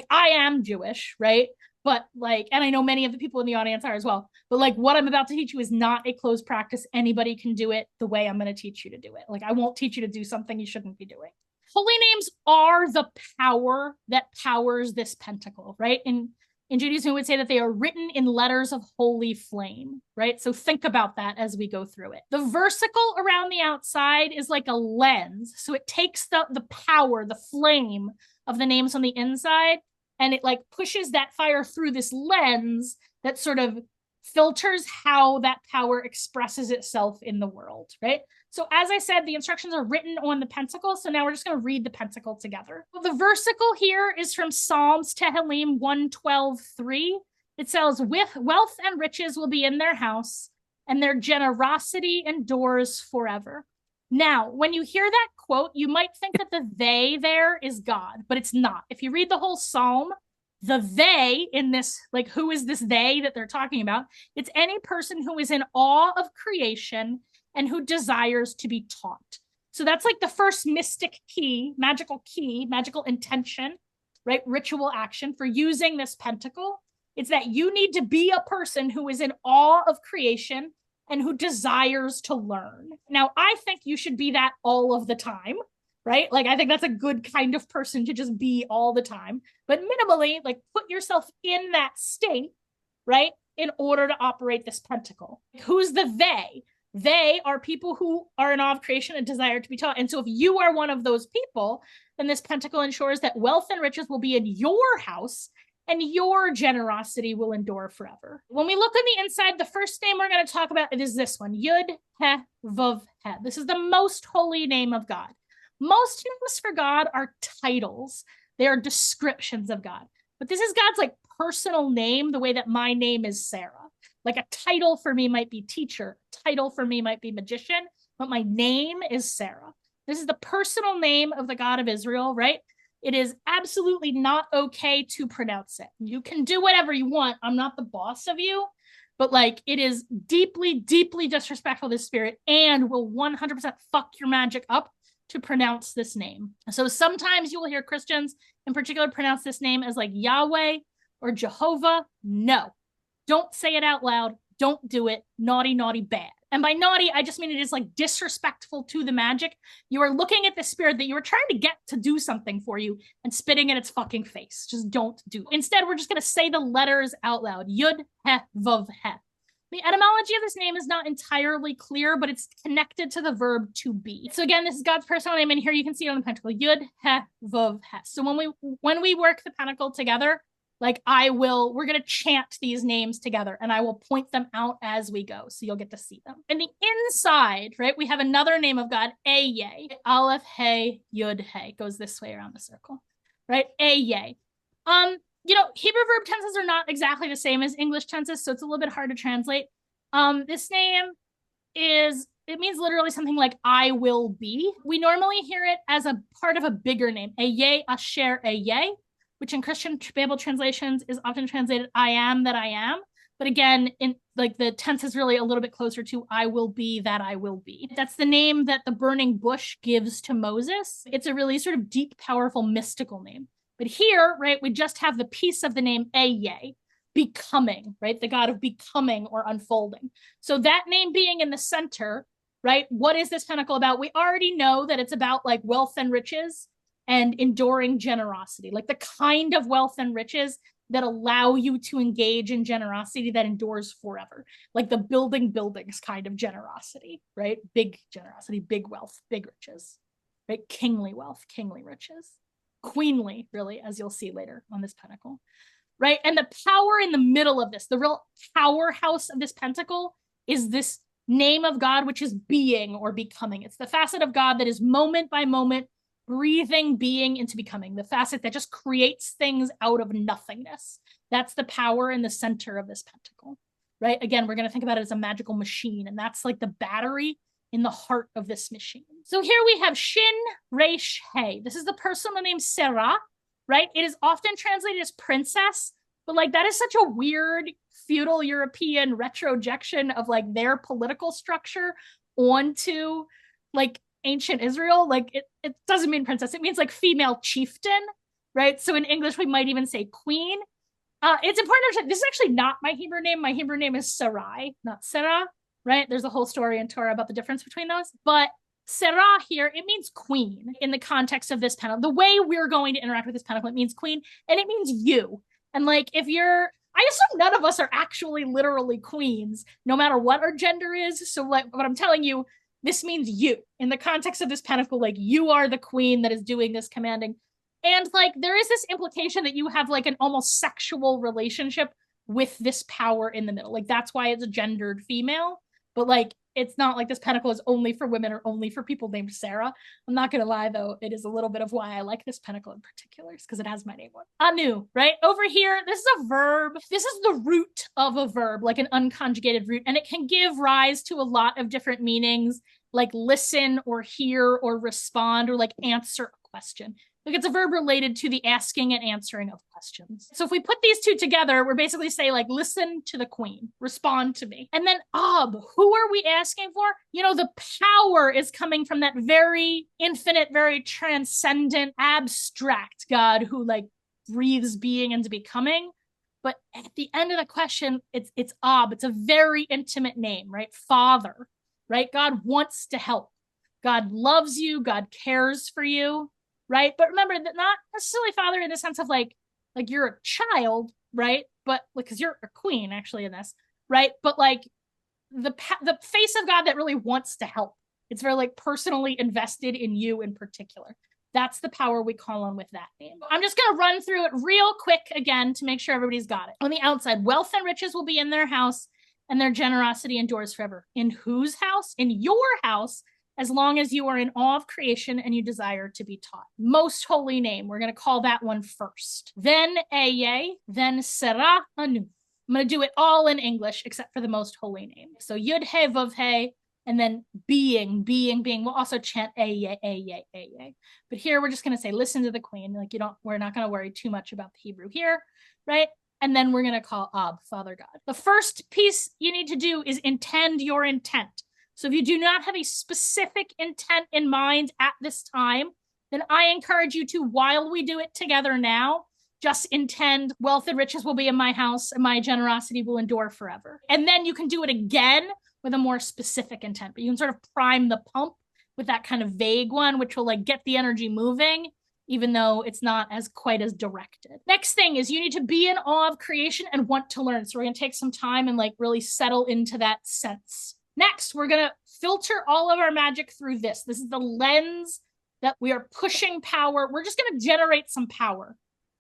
I am Jewish, right? But like, and I know many of the people in the audience are as well, but like what I'm about to teach you is not a closed practice. Anybody can do it the way I'm going to teach you to do it. Like, I won't teach you to do something you shouldn't be doing. Holy names are the power that powers this pentacle, right? In Judaism, we would say that they are written in letters of holy flame, right? So think about that as we go through it. The versicle around the outside is like a lens. So it takes the power, the flame of the names on the inside, and it like pushes that fire through this lens that sort of filters how that power expresses itself in the world, right? So as I said, the instructions are written on the pentacle. So now we're just going to read the pentacle together. Well, the versicle here is from Psalms Tehillim 112:3. It says, with wealth and riches will be in their house, and their generosity endures forever. Now, when you hear that quote, you might think that the they there is God, but it's not. If you read the whole psalm, the they in this, like, who is this they that they're talking about? It's any person who is in awe of creation and who desires to be taught. So that's like the first mystic key, magical intention, right? Ritual action for using this pentacle. It's that you need to be a person who is in awe of creation and who desires to learn. Now, I think you should be that all of the time, right? Like, I think that's a good kind of person to just be all the time, but minimally, like, put yourself in that state, right? In order to operate this pentacle. Who's the they? They are people who are in awe of creation and desire to be taught. And so if you are one of those people, then this pentacle ensures that wealth and riches will be in your house and your generosity will endure forever. When we look on the inside, the first name we're going to talk about is this one, Yud He Vav He. This is the most holy name of God. Most names for God are titles. They are descriptions of God. But this is God's like personal name, the way that my name is Sarah. Like, a title for me might be teacher, title for me might be magician, but my name is Sarah. This is the personal name of the God of Israel, right? It is absolutely not okay to pronounce it. You can do whatever you want. I'm not the boss of you, but like, it is deeply, deeply disrespectful to spirit and will 100% fuck your magic up to pronounce this name. So sometimes you will hear Christians in particular pronounce this name as like Yahweh or Jehovah. No. Don't say it out loud. Don't do it. Naughty, naughty, bad. And by naughty, I just mean it is like disrespectful to the magic. You are looking at the spirit that you were trying to get to do something for you and spitting in its fucking face. Just don't do it. Instead, we're just going to say the letters out loud. Yud, He, Vav, He. The etymology of this name is not entirely clear, but it's connected to the verb to be. So again, this is God's personal name, and here you can see it on the pentacle. Yud, He, Vav, He. So when we work the pentacle together, like, we're going to chant these names together and I will point them out as we go. So you'll get to see them. And the inside, right, we have another name of God, Eye. Aleph, He, Yud, He. Goes this way around the circle, right? Eye. You know, Hebrew verb tenses are not exactly the same as English tenses, so it's a little bit hard to translate. This name it means literally something like I will be. We normally hear it as a part of a bigger name, Eye, Asher, Eye, which in Christian Bible translations is often translated I am that I am. But again, in like the tense is really a little bit closer to I will be that I will be. That's the name that the burning bush gives to Moses. It's a really sort of deep, powerful, mystical name. But here, right, we just have the piece of the name Eye, becoming, right? The God of becoming or unfolding. So that name being in the center, right? What is this pentacle about? We already know that it's about like wealth and riches. and enduring generosity, like the kind of wealth and riches that allow you to engage in generosity that endures forever, like the building buildings kind of generosity, right? Big generosity, big wealth, big riches, right? Kingly wealth, kingly riches, queenly, really, as you'll see later on this pentacle, right? And the power in the middle of this, the real powerhouse of this pentacle, is this name of God, which is being or becoming. It's the facet of God that is moment by moment breathing being into becoming, the facet that just creates things out of nothingness. That's the power in the center of this pentacle, right? Again, we're going to think about it as a magical machine, and that's like the battery in the heart of this machine. So here we have Shin, Reish, He. This is the personal name Sarah, right? It is often translated as princess, but like that is such a weird feudal European retrojection of like their political structure onto like ancient Israel. Like it doesn't mean princess, it means like female chieftain, right? So in English, we might even say queen. It's important to understand this is actually not my Hebrew name. My Hebrew name is Sarai, not Sarah, right? There's a whole story in Torah about the difference between those. But Sarah here, it means queen in the context of this pentacle. The way we're going to interact with this pentacle, it means queen, and it means you. And like if you're, I assume none of us are actually literally queens, no matter what our gender is. So like what I'm telling you, this means you. In the context of this pentacle, like you are the queen that is doing this commanding. And like there is this implication that you have like an almost sexual relationship with this power in the middle. Like that's why it's a gendered female. But like it's not like this pentacle is only for women or only for people named Sarah. I'm not gonna lie though, it is a little bit of why I like this pentacle in particular, because it has my name on it. Anu, right? Over here, this is a verb. This is the root of a verb, like an unconjugated root, and it can give rise to a lot of different meanings, like listen or hear or respond or like answer a question. Like it's a verb related to the asking and answering of questions. So if we put these two together, we're basically saying like, listen to the queen, respond to me. And then Ab, who are we asking for? You know, the power is coming from that very infinite, very transcendent, abstract God who like breathes being into becoming. But at the end of the question, it's Ab. It's a very intimate name, right? Father, right? God wants to help. God loves you. God cares for you. Right. But remember that not necessarily father in the sense of like you're a child, right? But because you're a queen actually in this, right? But like the face of God that really wants to help. It's very like personally invested in you in particular. That's the power we call on with that name. I'm just going to run through it real quick again to make sure everybody's got it. On the outside, wealth and riches will be in their house and their generosity endures forever. In whose house? In your house, as long as you are in awe of creation and you desire to be taught. Most holy name, we're going to call that one first. Then Eye, then Serah Anu. I'm going to do it all in English except for the most holy name. So Yud He Vav He, and then being. We'll also chant Eye. But here we're just going to say, listen to the queen. Like we're not going to worry too much about the Hebrew here, right? And then we're going to call Ab, Father God. The first piece you need to do is intend your intent. So if you do not have a specific intent in mind at this time, then I encourage you to, while we do it together now, just intend wealth and riches will be in my house and my generosity will endure forever. And then you can do it again with a more specific intent, but you can sort of prime the pump with that kind of vague one, which will like get the energy moving, even though it's not as quite as directed. Next thing is you need to be in awe of creation and want to learn. So we're going to take some time and like really settle into that sense. Next, we're going to filter all of our magic through this. This is the lens that we are pushing power. We're just going to generate some power.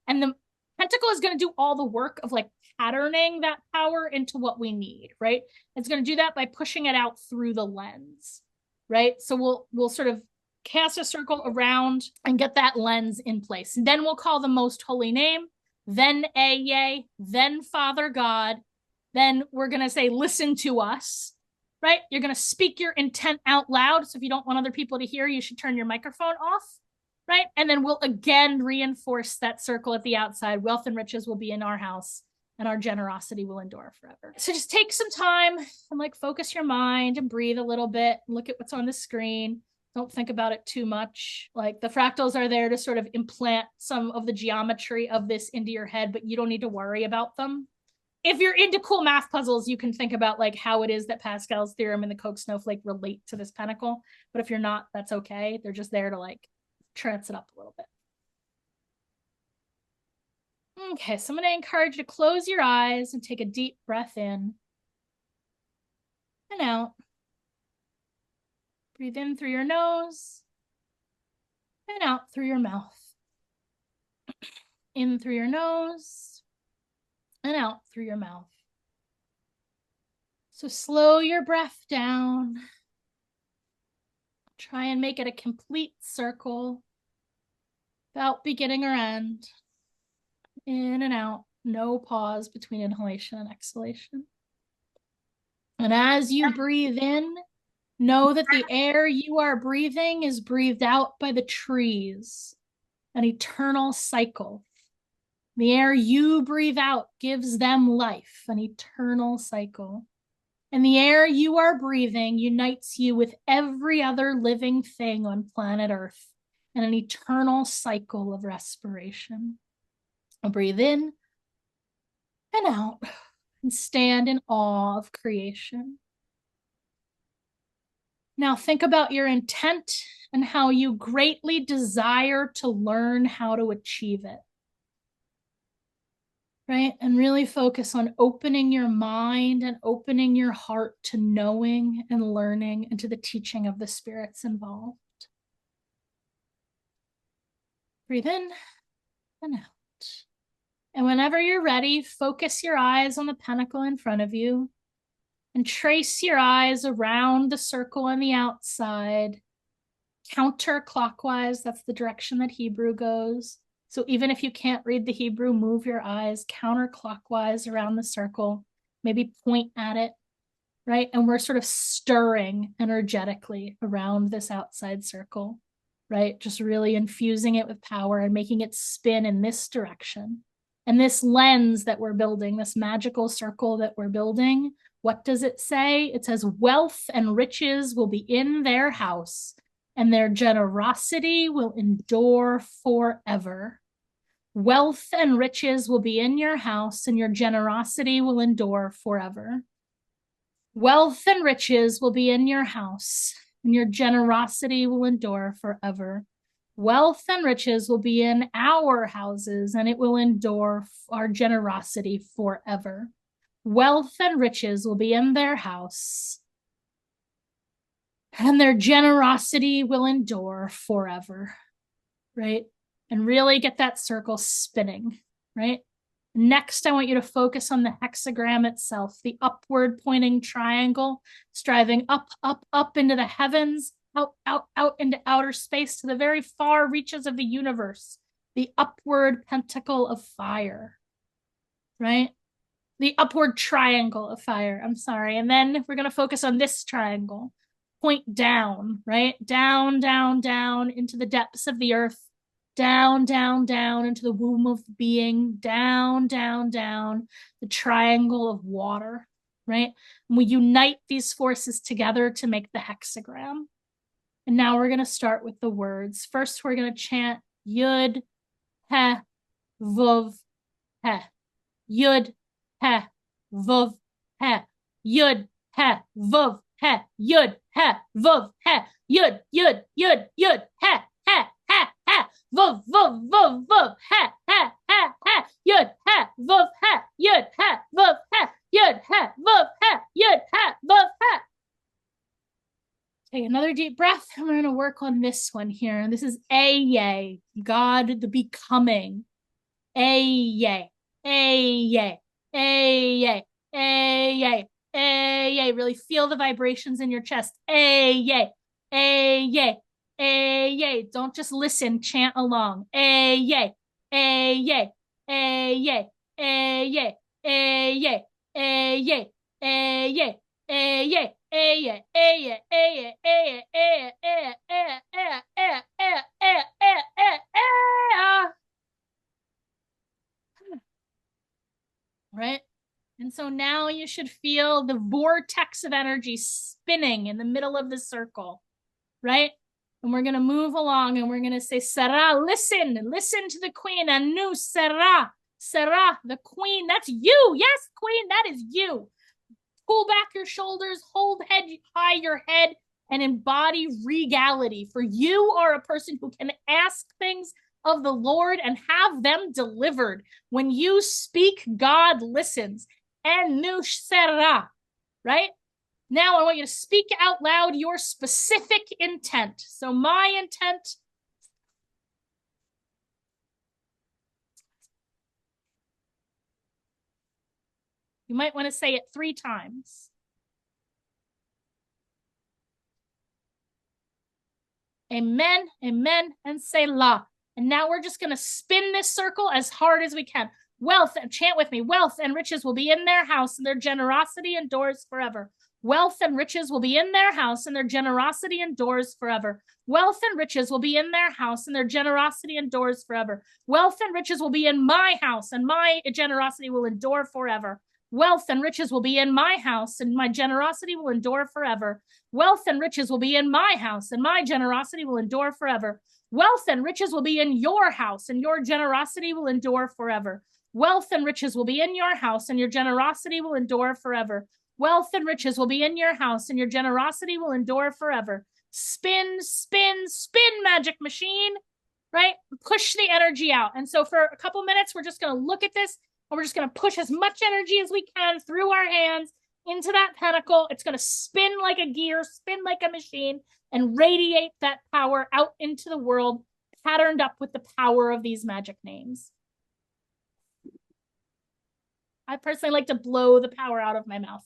And the pentacle is going to do all the work of like patterning that power into what we need, right? It's going to do that by pushing it out through the lens, right? So we'll sort of cast a circle around and get that lens in place. And then we'll call the most holy name, then Eye, then Father God. Then we're going to say, listen to us. Right? You're going to speak your intent out loud. So if you don't want other people to hear, you should turn your microphone off. Right? And then we'll again reinforce that circle at the outside. Wealth and riches will be in our house and our generosity will endure forever. So just take some time and like focus your mind and breathe a little bit. Look at what's on the screen. Don't think about it too much. Like the fractals are there to sort of implant some of the geometry of this into your head, but you don't need to worry about them. If you're into cool math puzzles, you can think about like how it is that Pascal's theorem and the Koch snowflake relate to this pentacle. But if you're not, that's okay. They're just there to like trance it up a little bit. Okay, so I'm going to encourage you to close your eyes and take a deep breath in and out. Breathe in through your nose and out through your mouth. In through your nose and out through your mouth. So slow your breath down. Try and make it a complete circle without beginning or end. In and out, no pause between inhalation and exhalation. And as you breathe in, know that the air you are breathing is breathed out by the trees, an eternal cycle. The air you breathe out gives them life, an eternal cycle. And the air you are breathing unites you with every other living thing on planet Earth in an eternal cycle of respiration. I'll breathe in and out and stand in awe of creation. Now think about your intent and how you greatly desire to learn how to achieve it. Right? And really focus on opening your mind and opening your heart to knowing and learning and to the teaching of the spirits involved. Breathe in and out. And whenever you're ready, focus your eyes on the pentacle in front of you and trace your eyes around the circle on the outside, counterclockwise. That's the direction that Hebrew goes. So even if you can't read the Hebrew, move your eyes counterclockwise around the circle, maybe point at it, right? And we're sort of stirring energetically around this outside circle, right? Just really infusing it with power and making it spin in this direction. And this lens that we're building, this magical circle that we're building, what does it say? It says wealth and riches will be in their house, and their generosity will endure forever. Wealth and riches will be in your house, and your generosity will endure forever. Wealth and riches will be in your house, and your generosity will endure forever. Wealth and riches will be in our houses, and it will endure our generosity forever. Wealth and riches will be in their house, and their generosity will endure forever, right? And really get that circle spinning, right? Next, I want you to focus on the hexagram itself, the upward pointing triangle, striving up, up, up into the heavens, out, out, out into outer space to the very far reaches of the universe, the upward pentacle of fire, right? The upward triangle of fire, I'm sorry. And then we're going to focus on this triangle, point down, right? Down, down, down into the depths of the earth, down, down, down into the womb of being, down, down, down, the triangle of water, right? And we unite these forces together to make the hexagram. And now we're going to start with the words. First, we're going to chant Yud, He, Vov, He. Yud, He, Vov, He. Yud, He, Vov, He. Yud, He, Vov, He. Yud, Yud, Yud, Yud, He, He, He, He. Vov, vov, vov, vov, He, He, He, He. Yud, He, Vov, He. Yud, He, Vov, He. Yud, He, Vov, He. Yud, He, Vov, He. Take another deep breath. And we're going to work on this one here. This is A-yay, God, the becoming. A-yay, A-yay, A-yay, A-yay, A-yay. Really feel the vibrations in your chest. A-yay, A-yay, A-yay. Don't just listen, chant along. A-yay, A-yay, A-yay, A-yay, A-yay, A-yay, A-yay, A-yay. Right? And so now you should feel the vortex of energy spinning in the middle of the circle, right? And we're going to move along and we're going to say, Sarah, listen to the queen. Anu, Sarah, the queen, that's you. Yes, queen, that is you. Pull back your shoulders, hold head high your head, and embody regality. For you are a person who can ask things of the Lord and have them delivered. When you speak, God listens. And nush será, right? Now I want you to speak out loud your specific intent. So my intent. You might want to say it 3 times. Amen, amen, and Selah. And now we're just going to spin this circle as hard as we can. Wealth, chant with me, wealth and riches will be in their house, and their generosity endures forever. Wealth and riches will be in their house, and their generosity endures forever. Wealth and riches will be in their house, and their generosity endures forever. Wealth and riches will be in my house, and my generosity will endure forever. Wealth and riches will be in my house, and my generosity will endure forever. Wealth and riches will be in my house, and my generosity will endure forever. Wealth and riches will be in your house, and your generosity will endure forever. Wealth and riches will be in your house, and your generosity will endure forever. Wealth and riches will be in your house, and your generosity will endure forever. Spin, spin, spin, magic machine, right? Push the energy out. And so for a couple minutes, we're just going to look at this, and we're just going to push as much energy as we can through our hands into that pentacle. It's going to spin like a gear, spin like a machine, and radiate that power out into the world, patterned up with the power of these magic names. I personally like to blow the power out of my mouth.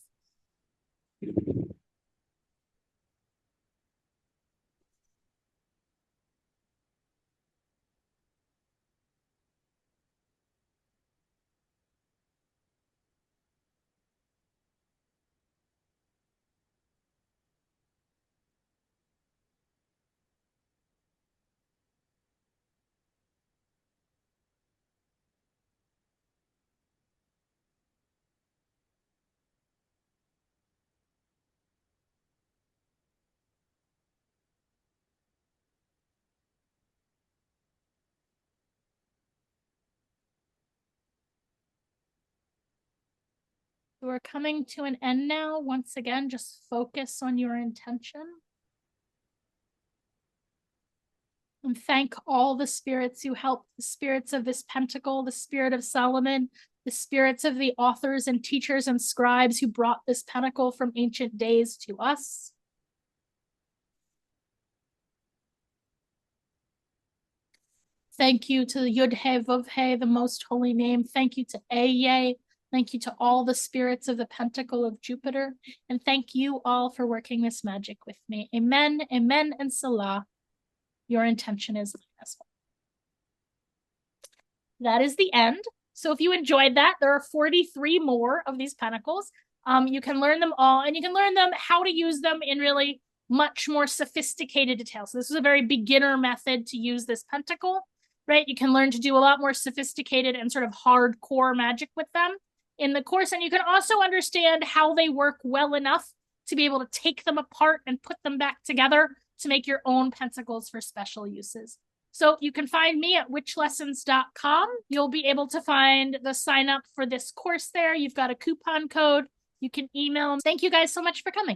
We're coming to an end now. Once again, just focus on your intention. And thank all the spirits who helped, the spirits of this pentacle, the spirit of Solomon, the spirits of the authors and teachers and scribes who brought this pentacle from ancient days to us. Thank you to the Yud-He Vav-He, the most holy name. Thank you to Eye. Thank you to all the spirits of the pentacle of Jupiter. And thank you all for working this magic with me. Amen, amen, and Salah. Your intention is successful. That is the end. So if you enjoyed that, there are 43 more of these pentacles. You can learn them all, and you can learn them how to use them in really much more sophisticated detail. So this is a very beginner method to use this pentacle, right? You can learn to do a lot more sophisticated and sort of hardcore magic with them in the course. And you can also understand how they work well enough to be able to take them apart and put them back together to make your own pentacles for special uses. So you can find me at witchlessons.com. You'll be able to find the sign up for this course there. You've got a coupon code. You can email them. Thank you guys so much for coming.